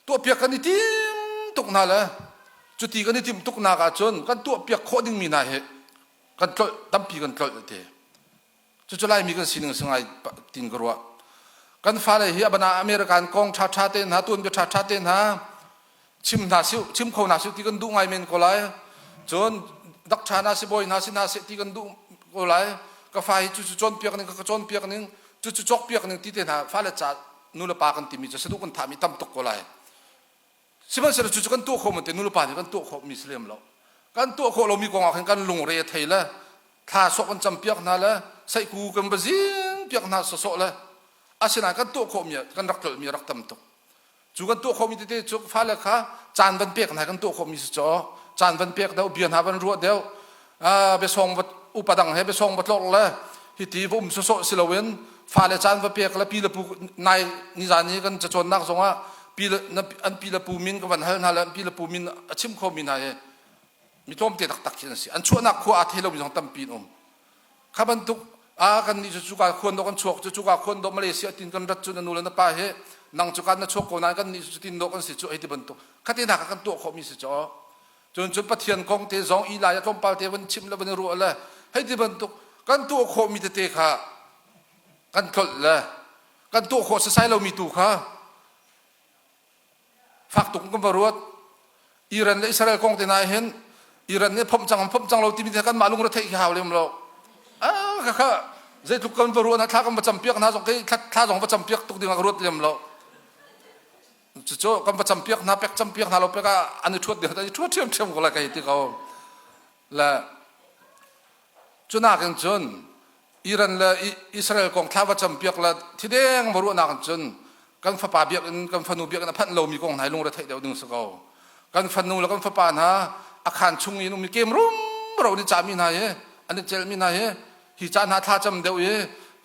ตัวเปียกกันนี่ทิมตุกนาละจุดที่กันนี่ทิมตุกนากาจนกันตัวเปียกขอดึงมีนหาเฮกันก็ตั้มปีกันก็เตะจุดไล่มีกันสิ่งง่ายตินกรัวกันฟ้าเลยเฮียบรรดาอเมริกันกองชาเต้นหาตัวนี้ชาเต้นหาชิมนาซิวชิมเขานาซิวที่กันดูไงเมนก็ไล่จนดักชานาซิบอยนาซิที่กันดูก็ไล่ก็ฟ้าจุดจนเปียกนึงก็จนเปียกนึงจุดจอกเปียกนึงที่เต้นหาฟ้าเลยจัดนู่นละปากันติมีจะสะดุกันทามีตั้มตกก็ไล่สิมันเสร็จจุดกันตัวเขามันเต้นนู่นละปาเนี่ยกันตัวเขามีเสลียมเรากันตัวเขาเรามีกองอ่างกันลงเรือไทยละถ้าสกกันจำเปียกนั่นละใส่กูกันบะซิงเปียกน่าสกละอาศัยกันตัวเขามีกันรักตัวมีรักตั้มตกจูกันตัวเขามีที่จุกฟ้าเลยค่ะจานบันเปียกไหนกันตัวเขามีจ่อจานบันเปียกเดียวเบียนหาบันรัวเดียวไปส่งอุปดังให้ไปส่งบัดลอกเลยฮิตีบุ้มโซสิลเวนฟ้าเลยจานบันเปียกแล้วปีละปูนายนิจานี้กันจะจนนักสงว่าปีละอันปีละปูมินก็วันเฮนั่นแหละปีละปูมินชิมเขามีนายมีต้มเตะตักๆกันสิอันชั่วนักขัวอาทิตย์เรามีสองตั้มปีนข้าบันทุกกันนี่จุกาคนดกันชกจุกาคนดมาเลเซียตินกันรัชจุนนูเลนป้าเฮนังจุกันนัชกคนนั้นกันนี่จุตินดกันสิจุไอ้ที่บันทุกข้าที่นักกันตัวเขามีสิจ่อจนจุดปะเทียนกองเตะสองอีลายต้มปลาเตะวันชิมแล้ววันรัวเลยให้ที่บันทุกกันตัวเขามีแต่เตะค่ะกันกดเลยกันตัวเขาใส่เรามีตัวค่ะฝากตุกกันบรวดอิรันและอิสราเอลกองเตะนายเห็นอิรันเนี่ยพมจังเราที่มีแต่กันมาลุงเราเทข่าวเลยมั้งเราค่ะใจทุกคนบรวดนะถ้ากันประจำเปียกนะสงฆ์ถ้าสงฆ์ประจำเปียกตุกเดียงรวดเลยมั้งเราจู่ๆกันประจำเปียกนะเปียกจำเปียกนะเราเปียกอันนี้ชวดเดียวแต่ชวดเทียมก็เลยกันที่เขาและจุนักกันจนอิรันและอิสราเอลกองท้าประจำเปียกและที่เด้งบรวดนักกันจนกันฟ้าป่าเปียกกันฟันนูเปียกนะพันเรามีกองไหนลุงเราเทเดียวดึงสกาวกันฟันนูแล้วกันฟ้าป่านะอาคารชุงนี้นุ่มมีเกมรุ่มเราเนี่ยจามีนายอันนี้เจลมีนายฮิจานหาท่าจำเดียว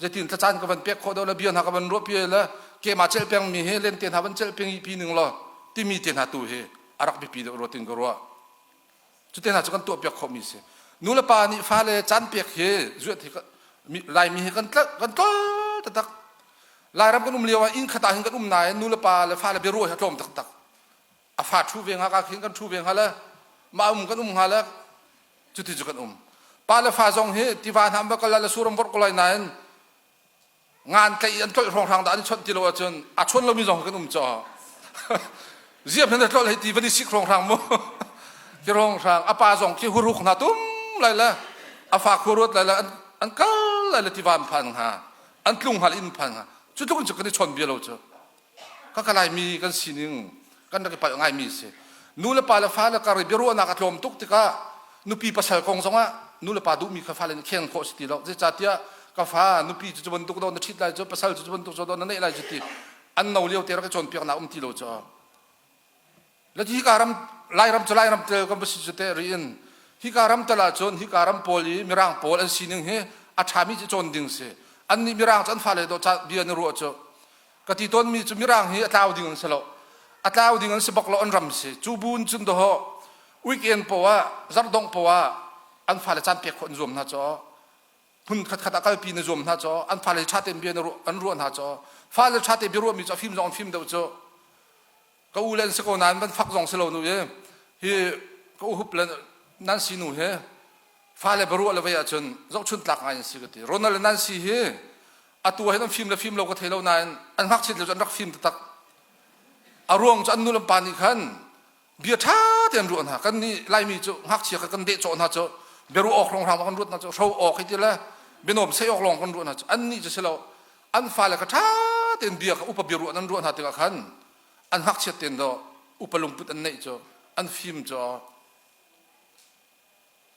จะตินท่าจานกับมันเปียกโคเดลเบียนหากับมันรัวเปียแล้วเกมาเจลเปียงมีเล่นเตียนหามันเจลเปียงอีพีหนึ่งหรอที่มีเตียนหาตัวอารักปีปีเดียวรัวติงก็รัวจุดเตียนหาจุกันตัวเปียกเขามีเสียนู่นละปานี่ฟ้าเลยจานเปียกจุดที่ลายมีกันตักลายรำกันเลี้ยวอินขตาหินกันนายนู่นละปาเลยฟ้าเลยไปรัวให้ลมตักอาฟาชูเวียงหากหินกันชูเวียงหาเลยมากันหาเลยจุดที่จุกันปาเลฟ้าจงเฮที่ฟ้าทำแบบก็เลยสุรมบดก็เลยนั่นงานที่อันต้นรองทางด้านชนที่เราจนชนเรามีจงกันจ่อเจียบนั่นต้นให้ที่วันนี้สิรองทางมั้งที่รองทางป้าจงที่หุรุขนาตุ้มเลยละฟ้าหุรุเลยละอันก็เลยที่ฟ้าพันหาอันลุงหันอินพันหาจุดทุกคนจะกันที่ชนเบียร์เราจ่อก็กระไรมีกันสิ่งหนึ่งกันได้ไปง่ายมีเสียนู่นละปาเลฟ้าละการเบียร์รัวนักลมตุกติกานุปีภาษากงสงะนู่นละปาดูมีข้าฟ้าเล่นเขียนโคสติเราจะจัดเดียข้าฟ้านุปีจุดบรรทุกโดนชิดได้จุดภาษาจุดบรรทุกโดนนั่นเองอะไรจุดที่อันเราเลี้ยวเตะเราก็ชนเปียกน้ำที่เราจ่อแล้วที่การำไล่รำจะไล่รำเตะก็ไม่ใช่จุดเตะเรียนที่การำตลาดจนที่การำโพลีมีร่างโพลอันสิ่งหนึ่งเฮอาชามีจะจนดิ่งเสียอันนี้มีร่างจันฟ้าเลยตัวจัดเบียร์ในรัวจ่อก็ที่ต้นมีจะมีร่างเฮท้าวดิ่งเสียแล้ว อัตราดิ้งอันสิบกลอันรำสิจูบุนจุนโดฮวิกเอนปัวจัดดงปัวอันฟ้าเลยจันเปียกคนรวมนะจ๊อหุ่นขัดตะกันปีนรวมนะจ๊ออันฟ้าเลยชาติเบียนอันรวมนะจ๊อฟ้าเลยชาติเบียรวมมีจ๊อฟิล์มจองฟิล์มเดียวจ๊อก็อูเล่นสกุลนั้นมันฟักจองสโลนูเย่เฮก็อูฮุบเล่นนั่นสินูเฮฟ้าเลยบรวมเลยไปอาจนจอกชุนตักไงสิกติโรนัลนั่นสิเฮอัตัวให้ต้องฟิล์มแล้วฟิล์มเราก็เทเรานานอันฮักชิดเราจนรักฟิล์มตักอารมณ์จะอันนู้นลำปานี่ขันเบียท่าเต็มรุ่นฮะกันนี่ไล่มีจ๊ฮักเชียกันเดะโจนะจ๊เบรูออกลงทางกันรุ่นนะจ๊เราออกให้ทีละเบนอมเสียออกลงกันรุ่นนะจ๊อันนี้จะเสร็จแล้วอันฟ้าเลยก็ท่าเต็มเบียกับอุปเบรูอันรุ่นฮะติกขันอันฮักเชียเต็มดออุปลงพุทอันนี้จ๊อันฟิล์มจ๊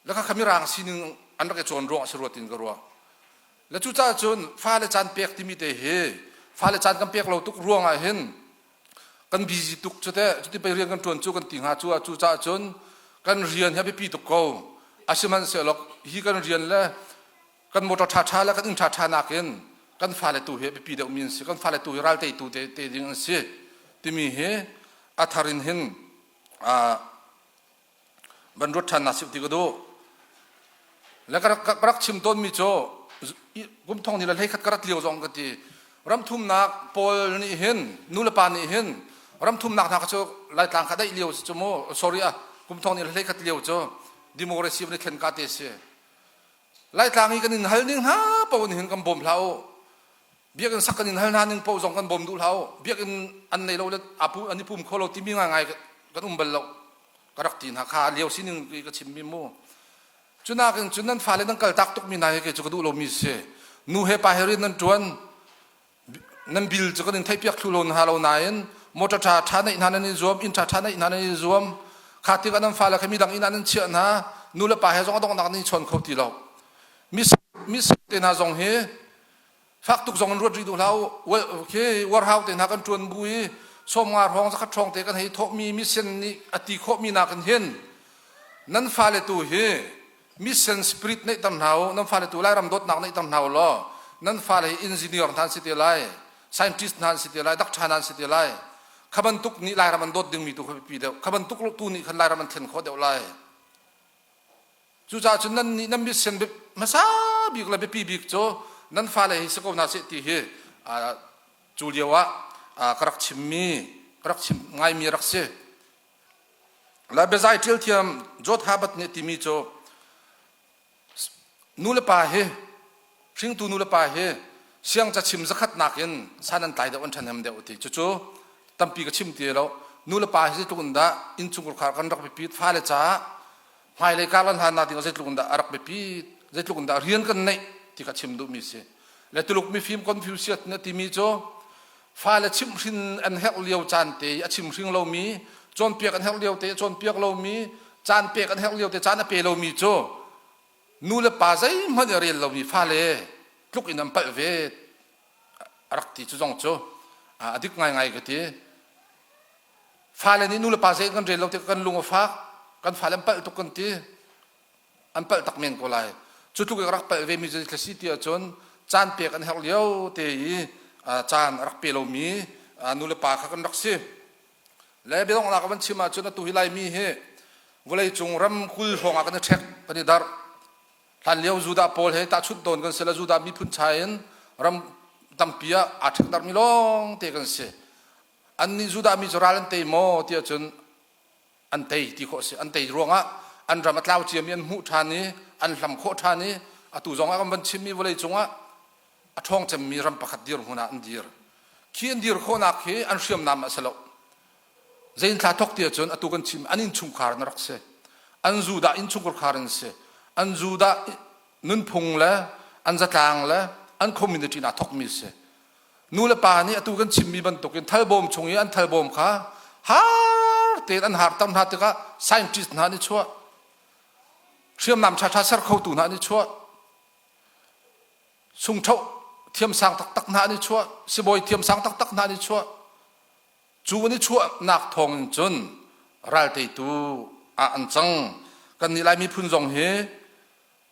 แล้วก็ขมิรางสินึงอันรักโจนร้องสรวตินก็รัวแล้วจู่จ้าจนฟ้าเลยจันเปียกที่มีเตะเฮฟ้าเลยจันกันเปียกเราตุกร่วงอ่ะเห็นกันบีจิตุกจุดเตะจุดที่ไปเรียนกันจวนจู่กันติงหาจู่จู่จ้าจนกันเรียนให้ไปปีตุกเขาอาศัยมันเสียหรอกฮีกันเรียนแล้วกันมอเตอร์ชาแล้วกันอินชานักเห็นกันฟ้าเลยตู้เฮไปปีเดียวมีนสิกันฟ้าเลยตู้รัลเตยตู้เตยดิ้งสิที่มีเฮอัฐารินเห็นบรรลุชันนัสิบติกดูแล้วก็รักชิมต้นมีโจกุมทองนี่เราให้ขัดกระเลียวจงกันทีรำทุ่มนักปอลนี่เห็นนูเลปานนี่เห็นรำทุ่มนักนักโจไล่ต่างขัดได้เลียวจมูก sorry อ่ะกุมทองนี่เราให้ขัดเลียวโจดิโมเรซีมันเข็นกาเตเสียไล่ต่างอีกันนินฮัลนิ่งฮะปอนี่เห็นกันบ่มเราเบียกันสักกันนินฮัลนาหนึ่งปอจงกันบ่มดูเราเบียกันอันในเราเลยอาปุอันนี้ปุ่มโคโลที่มีง่ายกันเบลเรากระดักตีนหักขาเลียวสิหนึ่งก็ชิมมีมูจุนักจุนันฟ้าเลยนั่งกัลตักตุกมีนายก็จะกระดูเรามีเสนูเฮปาเฮรินนั่นจวนนั่นบิลจะก็นึงไทยเปียกทุลนฮาโลนายนมอเตอร์ชาในอินทานันนิซวมอินทาชาในอินทานันนิซวมขาดที่กันนั่นฟ้าเลยขมีดังอินทานันเชื่อนะนูเลปาเฮจงต้องนักนี่ชนเขาตีเรามิสเตนาจงเฮฟักตุกจงรวดรีดูเราโอเควอร์ฮาวเตนากันจวนบุยสมงาร้องสักช่องเตกันให้ทมีมิเซนนี่อติโคมีนากันเห็นนั่นฟ้าเลยตัวเฮมิสเซนสปิริตในตำหนาวนั่นฟ้าเลยตัวไล่รำดดหนักในตำหนาวล้อนั่นฟ้าเลยอินจิเนียร์ทางสิทธิ์ไล่scientist นั้นสิทธิ์ไล่ดักชานั้นสิทธิ์ไล่ขบันตุกนี่ไล่รำมันดดดึงมีตัวปีเดียวขบันตุกตัวนี่ขันไล่รำมันเข็นเขาเดียวไล่จู่จ้าจนนั่นนี่นั่นมิสเซนแบบมาซาบิกเลยแบบปีบิกโจนั่นฟ้าเลยสกุลน่าสิทธิ์เฮจูเลียวะกระชิมมีกระชิมไงมีรักเสแล้วเบซ่าเที่ยวเทียมจดฮาบัตเนี่ยที่มีโจนูเลปาเฮชิงตูนูเลปาเฮเสียงจะชิมสักขัดนักยันสานันตายเดี๋ยวอันฉันเห็นเดี๋ยวทีจู่ๆตั้มปีก็ชิมเดียวแล้วนูเลปาเฮตุกันดาอินจุงกุขากันรักไปปีดฟ้าเลยจ้าหายเลยการลันหานาติก็จะตุกันดารักไปปีดจะตุกันดาเรียนกันในที่ก็ชิมดูมีเสแล้วตุลุกมีฟิล์มคอนฟิวเซียเนี่ยที่มีโจฟ้าเลยชิมชินอันเฮลเลียวจานเตยชิมชิงเรามีจนเปียกอันเฮลเลียวเตยจนเปียกเรามีจานเปียกอันเฮลเลียวเตยจานเปียเรามีโจนูเลปาใจมันเรียนเรามีฟ้าเลยลุกอินน้ำเปเวรักที่จุดงโจอดีตง่ายๆก็ทีฟ้าเลยนี่นูเลปาใจกันเรียนเราที่กันลุงฟ้ากันฟ้าเลยเปตุกันทีอันเปตักเมียนก็เลยจุดลุกรักเปเวมีจะสิที่จนจานเปียกันเฮลเลียวเตยจานรักเปียเรามีนูเลปาเขากันรักสิแล้วเบื้องหลังก็มันชิมาจนตัวฮิไลมีเฮเวลาจงรำคุยฟองกันเช็คปนิดาร์ท่านเลี้ยวจูดาโพลเฮตัดชุดโดนกันเสร็จจูดามีพุ่นชายนรำตั้มปียอาทิตย์ดาร์มิลองเตะกันเสอันนี้จูดามีจราลันเตยโมเตียจนอันเตยที่โคเสอันเตยรวงอ่ะอันรำมัดเล่าเจียมีอันหูทานี้อันลำโคทานี้ตัวจงอ่ะมันชิมีเวลาจงอ่ะท้องจะมีรำประคัดดีร์หัวหน้าอันดีร์ขี้อันดีร์โคนักเฮอันเชื่อมนำมาสลบเจนท่าทกเตียจนตัวกันชิมอันอินชุงคาร์นรักเสอันจูดาอินชุงคาร์นเสอันจูดานุนพงละอันจะต่างละอันคอมมูนิตี้น่าทกมิเสนูเลปานี่ตัวกันชิมมีบรรทุกทัลบอมชงยันทัลบอมค่ะฮาร์เตอันฮาร์ตัมฮาร์ตก็ไซน์ติสนานี่ชัวเชื่อมนำชาเซอร์เข้าตูนานี่ชัวสุงเท่าเทียมสังตักนานี่ชัวสิบอยเทียมสังตักนานี่ชัวจูนี่ชัวนักทองจนรัลเตตูอันจังกันนี่ไลมีพุ่นจงเฮ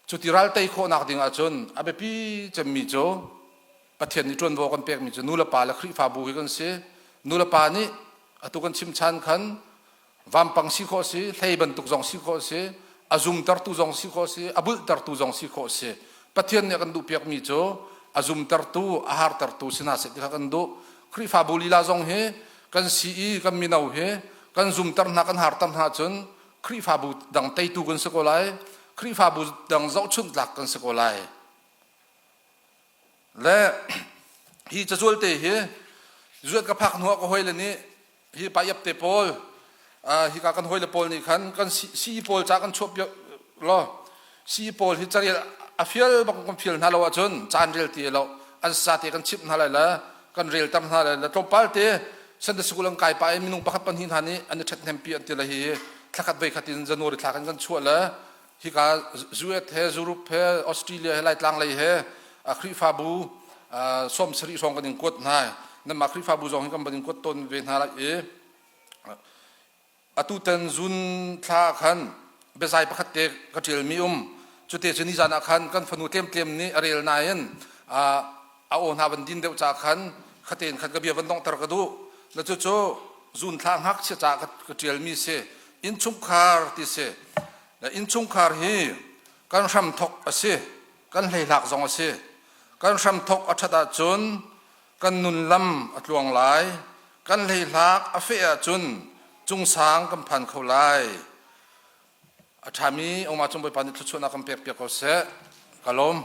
จุดที่รัลเตโคนักดิ่งอาจนอาเบปีจะมีโจประเทศนี้จนบอกกันเปียกมีโจนูเลปาและคริฟาบูกันเสนูเลปานี่ tu kan chim chan khan vampang si kho si theiban tuk jong si kho si azum tar tu jong si kho si abul tar tu jong si kho si pathian ne kan du piak mi cho azum tar tu ahar tar tu sina se ka kan du khri fa buli la jong he kan si i kan minau he kan zum tar na kan har tam na chun khri fa bu dang tei tu kan se ko lai khri fa bu dang zau chun lak kan se ko lai le hi chazul te he zuat ka phak nuwa ko hoile ni hi pa yap te pol hi ka kan hoile pol ni khan kan si pol cha kan chop lo si pol hi chari afial bang kon fil na lo chun chan rel ti lo an sa te kan chip na la kan rel tam na la to pal te san de skulang kai pa minung pakhat pan hin hani an that nem pi an te la hi thakat bai khatin janori thakan kan chuala hi ka zuet he zurup he australia he lai tlang lai he akhri fa bu som sri song kan kot na na makri fa bu jong kan ban kot ton ve na la e atu ten zun tha khan bezai pakhat te ka til mi chu te chuni jana khan kan fanu tlem ni arel nain a on ha ban din deu cha khan khaten khat ka bia ban dong tar ka du la chu chu zun thang hak che cha ka til mi se in chung khar ti se la in chung khar hi kan ram thok ase kan hlei lak zong ase kan ram thok athada chun kan nun lam atluang lai kan hlei lak a fe a chun chung sang kan phan khau lai athami oma chung bai pan thu chuna kan pek pek ko se kalom